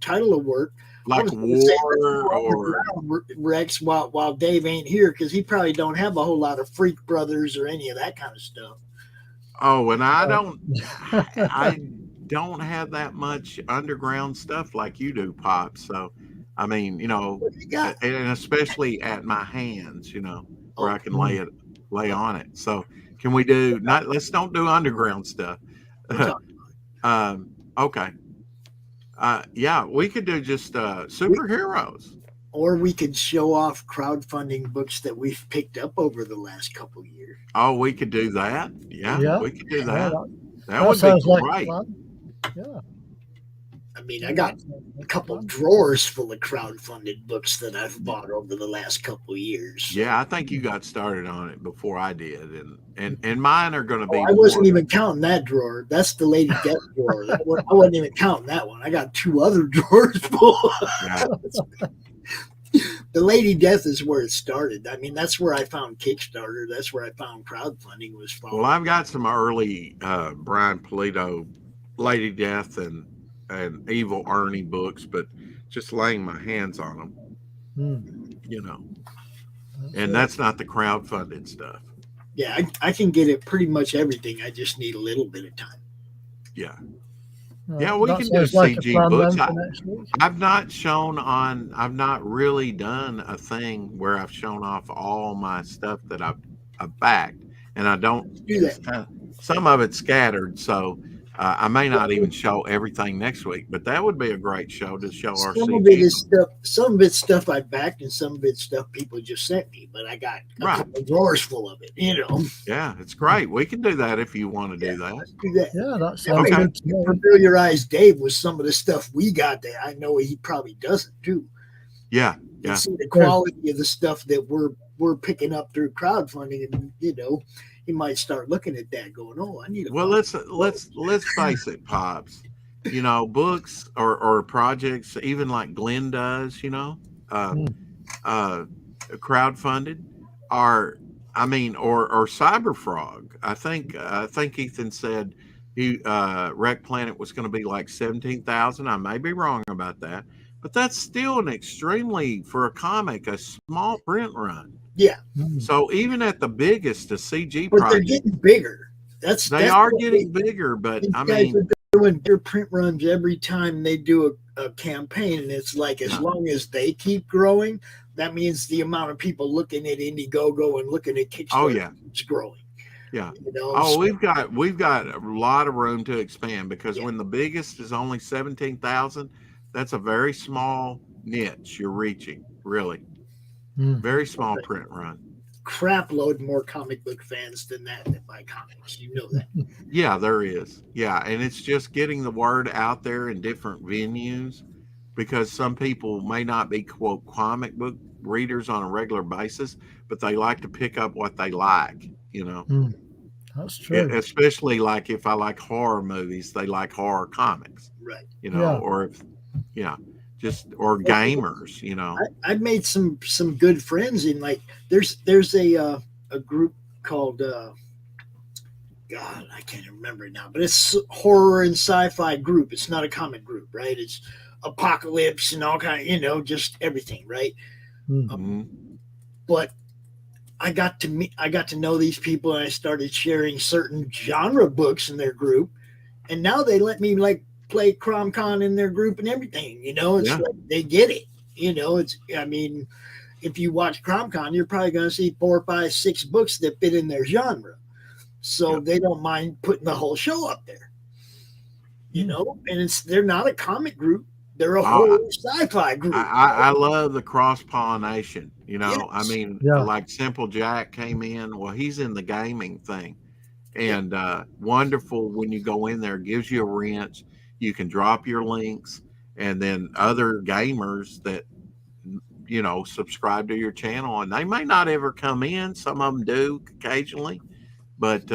title of work. Like war or Rex while Dave ain't here because he probably don't have a whole lot of Freak Brothers or any of that kind of stuff. Oh, and I don't have that much underground stuff like you do, Pop. So, I mean, you know, and especially at my hands, you know, where I can lay on it. So, can we do let's don't do underground stuff. Okay. Yeah, we could do just superheroes. Or we could show off crowdfunding books that we've picked up over the last couple of years. Oh, we could do that. Yeah. We could do that. That would sounds be great. Like yeah. I mean, I got a couple of drawers full of crowdfunded books that I've bought over the last couple of years. Yeah, I think you got started on it before I did, and mine are going to be. I wasn't even counting that drawer. That's the Lady Death drawer. I wasn't even counting that one. I got 2 other drawers full. Yeah. The Lady Death is where it started. I mean, that's where I found Kickstarter. That's where I found crowdfunding was following. Well, I've got some early Brian Pulido Lady Death and Evil Ernie books, but just laying my hands on them, you know. And that's not the crowdfunded stuff. Yeah, I can get it pretty much everything. I just need a little bit of time. Yeah. Yeah, we can do CG books. I've not really done a thing where I've shown off all my stuff that I've backed, and I don't do that. Some of it's scattered, so I may not even show everything next week, but that would be a great show to show our CG. Some of it's stuff I backed, and some of it's stuff people just sent me. But I got a couple drawers full of it, you know. Yeah, it's great. We can do that if you want to do that. Let's do that. Yeah, that sounds good to me. Familiarize Dave with some of the stuff we got that I know he probably doesn't too. Yeah. And see the quality of the stuff that we're picking up through crowdfunding, and you know. He might start looking at that, going, "Oh, I need." Let's face it, Pops. You know, books or projects, even like Glenn does. You know, crowdfunded, or Cyberfrog. I think Ethan said Wreck Planet was going to be like 17,000. I may be wrong about that, but that's still an extremely, for a comic, a small print run. Yeah. So even at the biggest, the CG But project, they're getting bigger. they are getting bigger, but I mean, are doing their print runs every time they do a campaign, and it's like as long as they keep growing, that means the amount of people looking at Indiegogo and looking at Kickstarter is growing. Yeah. You know, oh, we've got a lot of room to expand, because when the biggest is only 17,000, that's a very small niche you're reaching, really. Very small print run. Crap load more comic book fans than that buy comics. You know that. Yeah, there is. Yeah, and it's just getting the word out there in different venues, because some people may not be, quote, comic book readers on a regular basis, but they like to pick up what they like, you know. That's true. Especially like if I like horror movies, they like horror comics. Right. You know, or if, or gamers, you know. I've made some good friends in, like, there's a group called God, I can't remember it now, but it's horror and sci-fi group. It's not a comic group, right? It's apocalypse and all kind of, just everything, right? But I got to know these people, and I started sharing certain genre books in their group, and now they let me play CromCon in their group and everything. It's like they get it. If you watch CromCon, you're probably going to see 4, 5, 6 books that fit in their genre, so they don't mind putting the whole show up there. And they're not a comic group. They're a whole sci-fi group. I love the cross-pollination, like Simple Jack came in. Well, he's in the gaming thing, and wonderful when you go in there, gives you a wrench. You can drop your links, and then other gamers that, subscribe to your channel, and they may not ever come in. Some of them do occasionally, but,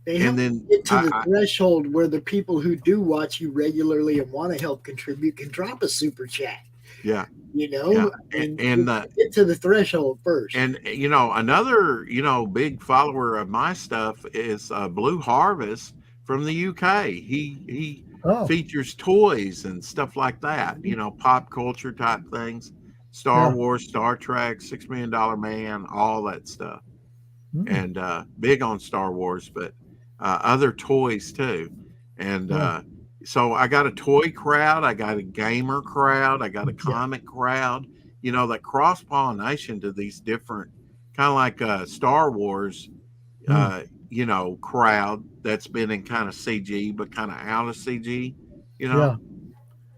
they help get to the threshold where the people who do watch you regularly and want to help contribute can drop a super chat. Yeah. And get to the threshold first. And, another, big follower of my stuff is Blue Harvest from the UK. He features toys and stuff like that, pop culture type things, Star Wars, Star Trek, $6 Million Man, all that stuff. And big on Star Wars, but other toys too. And so I got a toy crowd, I got a gamer crowd, I got a comic crowd, that cross-pollination to these different, kind of like Star Wars, crowd that's been in kind of CG, but kind of out of CG,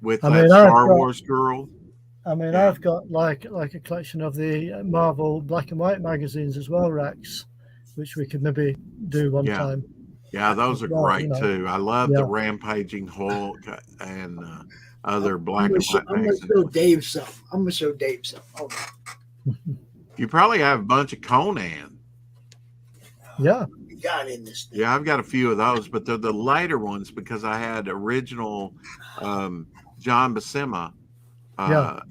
with that Star Wars girl. I've got like a collection of the Marvel black and white magazines as well, Rex, which we could maybe do one time. Yeah, those are great too. I love the Rampaging Hulk and other black and white magazines. I'm going to show Dave some. Hold on. You probably have a bunch of Conan. Yeah. We got in this thing. Yeah, I've got a few of those, but they're the later ones because I had original John Buscema a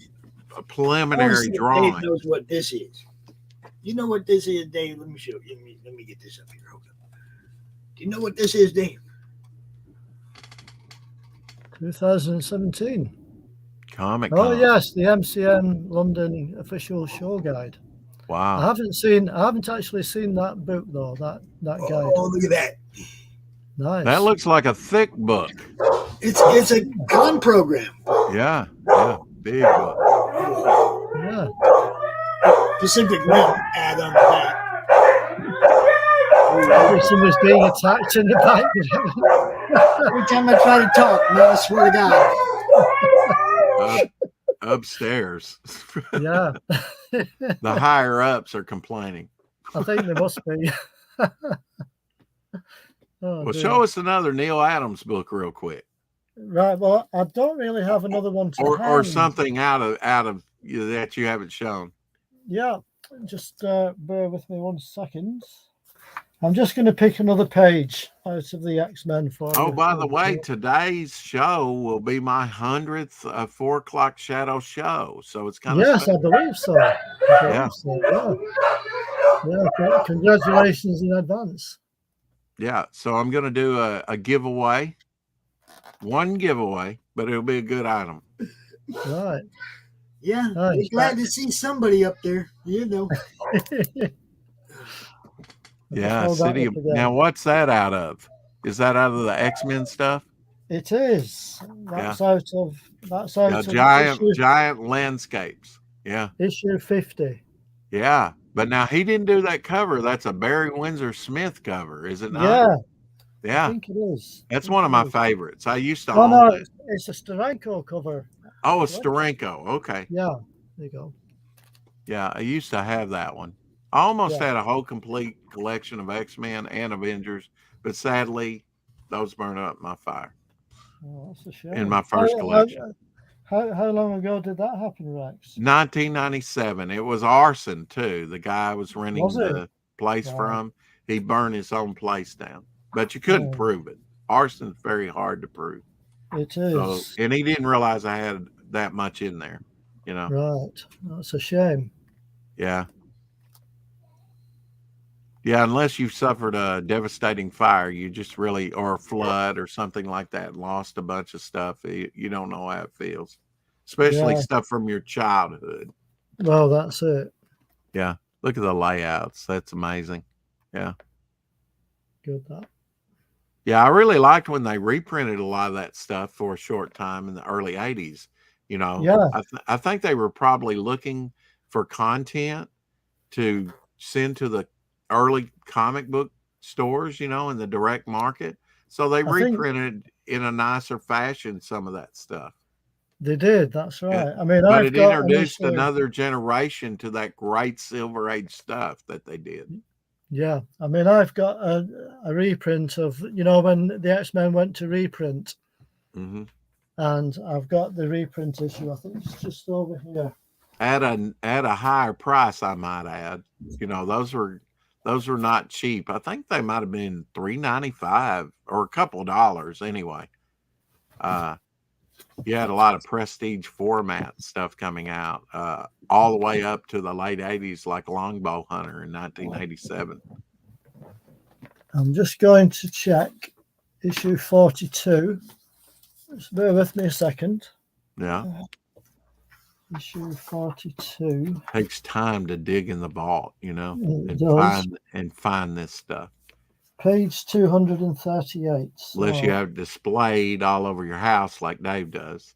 preliminary drawing. Dave knows what this is. You know what this is, Dave? Let me show you. Let me get this up here. Hold up. Do you know what this is, Dave? 2017. Comic. Oh yes, the MCM London official show guide. Wow. I haven't actually seen that book though. That guide. Oh, look at that. Nice. That looks like a thick book. It's a con program. Yeah, big book. Yeah. Pacific Rim add on to that. Someone's being attacked in the back. Every time I try to talk, man, I swear to God. Upstairs. Yeah. The higher ups are complaining. I think they must be. Well, show us another Neal Adams book real quick. Right. Well, I don't really have another one to hand. Or something out of that you haven't shown. Yeah. Just bear with me 1 second. I'm just going to pick another page out of the X-Men for you. Oh, by the way, today's show will be my 100th 4 o'clock shadow show. So it's kind of I believe so. Yeah. Congratulations in advance. Yeah. So I'm going to do a giveaway. One giveaway, but it'll be a good item. Right. Yeah, Oh, we're glad to see somebody up there. You know. Yeah, Hold that City. up again. Now, what's that out of? Is that out of the X-Men stuff? It is. That's out of Giant landscapes. Yeah. issue 50. Yeah. But now he didn't do that cover. That's a Barry Windsor Smith cover, is it not? Yeah. Yeah. I think it is. That's one of my favorites. I used to Oh, own no, that. it's a Steranko cover. Oh, a Steranko. Okay. Yeah. There you go. Yeah, I used to have that one. I almost had a whole complete collection of X-Men and Avengers, but sadly, those burned up in my fire. Oh, that's a shame. In my first collection. How long ago did that happen, Rex? 1997. It was arson too. The guy I was renting the place from, he burned his own place down. But you couldn't prove it. Arson's very hard to prove. It is. So, and he didn't realize I had that much in there, you know. Right. That's a shame. Yeah. Yeah, unless you've suffered a devastating fire, you just really, or a flood or something like that, lost a bunch of stuff. You don't know how it feels, especially stuff from your childhood. Well, that's it. Yeah. Look at the layouts. That's amazing. Yeah. Good, that. Yeah, I really liked when they reprinted a lot of that stuff for a short time in the early 80s. You know, I think they were probably looking for content to send to the early comic book stores, you know, in the direct market. So they reprinted in a nicer fashion some of that stuff. They did, that's right. I mean, but it introduced another generation to that great Silver Age stuff that they did. Yeah, I mean, I've got a reprint of, you know, when the X-Men went to reprint. Mm-hmm. And I've got the reprint issue. I think it's just over here. At a higher price, I might add. You know, those were not cheap. I think they might have been $3.95 or a couple dollars anyway. You had a lot of prestige format stuff coming out, all the way up to the late 80s, like Longbow Hunter in 1987. I'm just going to check issue 42. Just bear with me a second. Yeah. Issue 42. Takes time to dig in the vault, you know, and find this stuff. Page 238. So. Unless you have it displayed all over your house like Dave does.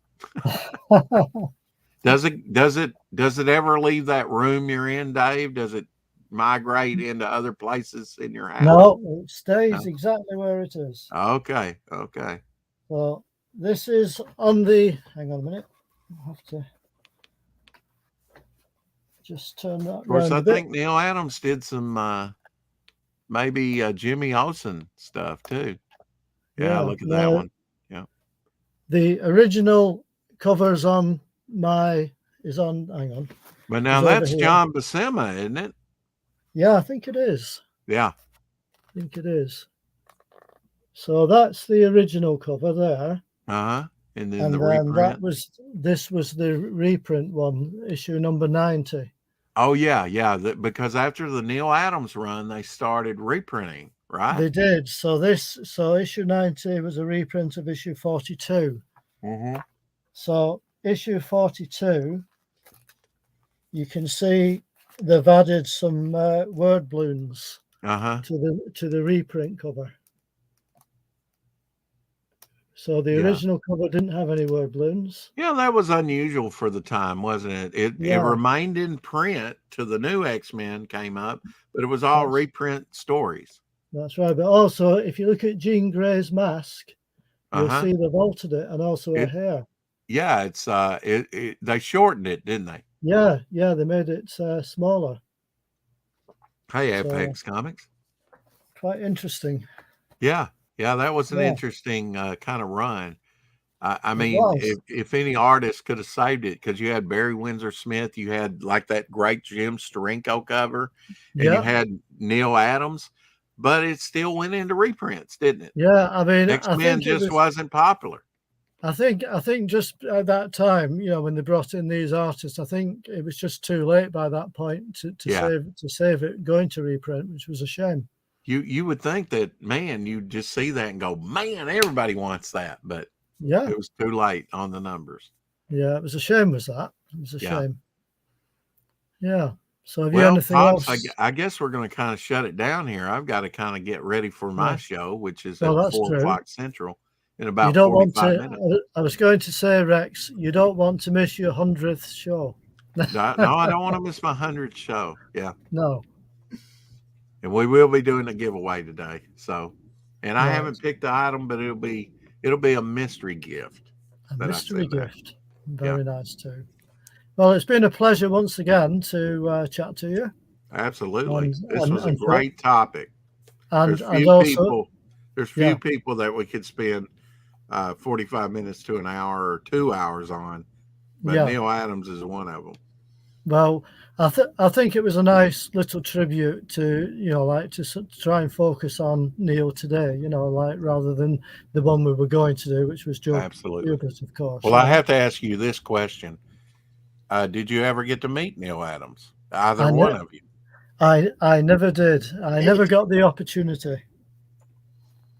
Does it ever leave that room you're in, Dave? Does it migrate into other places in your house? No, it stays exactly where it is. Okay. So this is on the, hang on a minute. I have to just turn that. Of course, I think Neal Adams did some maybe Jimmy Olsen stuff too. Yeah, look at that one. Yeah. The original covers on hang on. But now that's John Buscema, isn't it? Yeah, I think it is. Yeah. I think it is. So that's the original cover there. Uh-huh. And then the reprint. This was the reprint one, issue number 90. Oh yeah. Because after the Neal Adams run, they started reprinting, right? They did. So issue 90 was a reprint of issue 42. Mm-hmm. So issue 42, you can see they've added some word balloons to the reprint cover. So the original cover didn't have any word balloons. Yeah, that was unusual for the time, wasn't it? It remained in print till the new X-Men came up, but it was all reprint stories. That's right. But also, if you look at Jean Grey's mask, you'll see they've altered it, and also her hair. Yeah, it's they shortened it, didn't they? Yeah, they made it smaller. Hey, Apex Comics. Quite interesting. Yeah, that was an interesting kind of run. I mean, if any artist could have saved it, because you had Barry Windsor Smith, you had like that great Jim Steranko cover, and you had Neal Adams, but it still went into reprints, didn't it? Yeah, I mean, X-Men just wasn't popular. I think just at that time, you know, when they brought in these artists, I think it was just too late by that point to save it going to reprint, which was a shame. You would think that, man, you just see that and go, man, everybody wants that, but it was too late on the numbers. Yeah, it was a shame, was that? It was a shame. Yeah. So have you Well, anything Pops, else? I guess we're going to kind of shut it down here. I've got to kind of get ready for my show, which is Well, at that's 4 true. o'clock Central in You about don't want 45 to. minutes. I was going to say, Rex, you don't want to miss your 100th show. No, I don't want to miss my 100th show. Yeah. No. And we will be doing a giveaway today. So, and I Right. haven't picked the item, but it'll be a mystery gift. A that I mystery send out. gift. Very nice too. Well, it's been a pleasure once again to chat to you. Absolutely. And- This and- was a and- great topic. And There's few people that we could spend 45 minutes to an hour or 2 hours on, but Neal Adams is one of them. Well, I think it was a nice little tribute to, like to try and focus on Neal today, like rather than the one we were going to do, which was Joe. Absolutely. Of course. Well, I have to ask you this question. Did you ever get to meet Neal Adams? Either one of you? I never did. I never got the opportunity. Uh-huh.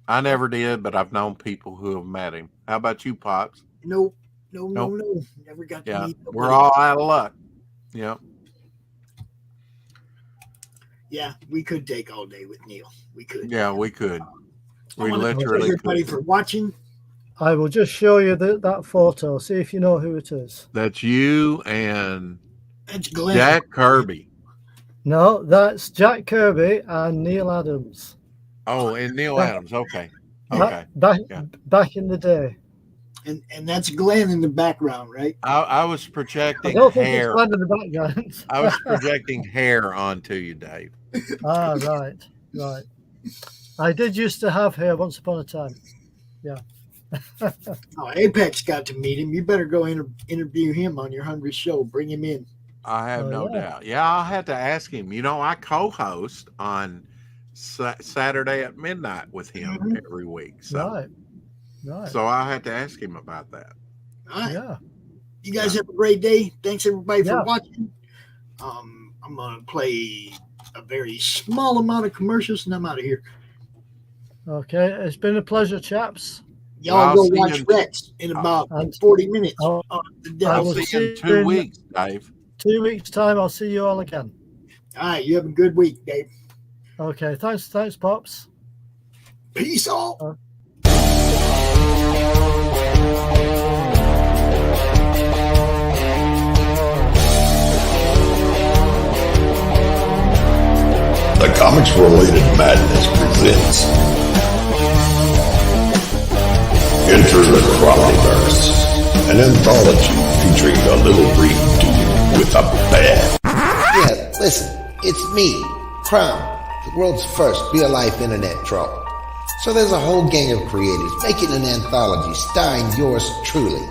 I never did, but I've known people who have met him. How about you, Pops? No. Never got to meet. We're all out of luck. Yeah. Yeah, we could take all day with Neal. We could. Yeah, we could. We I wanna thank literally everybody could. for watching. I will just show you that photo. See if you know who it is. That's you and That's Glenn. Jack Kirby. No, that's Jack Kirby and Neal Adams. Oh, and Neal Back- Adams. Okay. Okay. Back in the day. And that's Glenn in the background, right? I was I projecting don't think hair. it's Glenn in the background. I was projecting hair onto you, Dave. Right. I did used to have hair once upon a time. Yeah. Oh, Apex got to meet him. You better go interview him on your 100th show. Bring him in. I have no doubt. Yeah, I'll have to ask him. I co-host on Saturday at midnight with him every week. So, Right. So I'll have to ask him about that. All right. Yeah. You guys have a great day. Thanks everybody for Yeah. watching. I'm gonna play a very small amount of commercials and I'm out of here. Okay. It's been a pleasure, chaps. Y'all I'll go see watch you- Rex in about and- 40 minutes. I'll- The I I'll will devil. see you in see 2 you- weeks, Dave. 2 weeks' time, I'll see you all again. All right, you have a good week, Dave. Okay. Thanks, Pops. Peace all. The Comics Related Madness presents Enter the Cromniverse, an anthology featuring a little green dude with a bat. Yeah, listen, it's me, Crom, the world's first real-life internet troll. So there's a whole gang of creators making an anthology starring yours truly.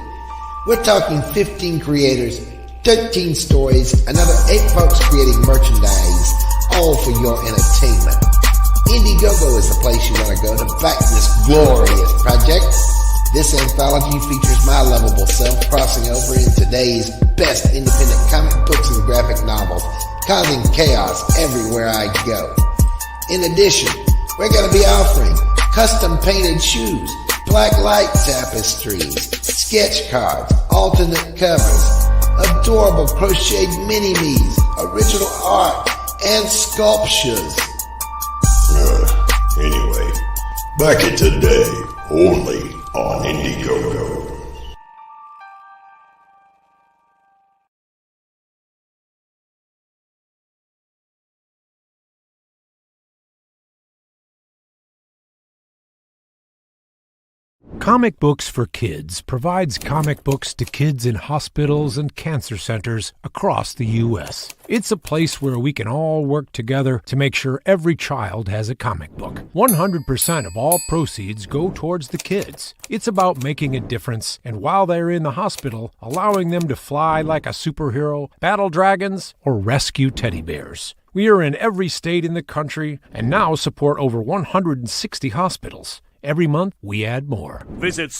We're talking 15 creators, 13 stories, another 8 folks creating merchandise, all for your entertainment. Indiegogo is the place you want to go to back this glorious project. This anthology features my lovable self crossing over in today's best independent comic books and graphic novels, causing chaos everywhere I go. In addition, we're going to be offering custom painted shoes, black light tapestries, sketch cards, alternate covers, adorable crocheted mini-me's, original art, and sculptures. Anyway, back at today, only on Indiegogo. Comic Books for Kids provides comic books to kids in hospitals and cancer centers across the U.S. It's a place where we can all work together to make sure every child has a comic book. 100% of all proceeds go towards the kids. It's about making a difference, and while they're in the hospital, allowing them to fly like a superhero, battle dragons, or rescue teddy bears. We are in every state in the country and now support over 160 hospitals. Every month, we add more. Visit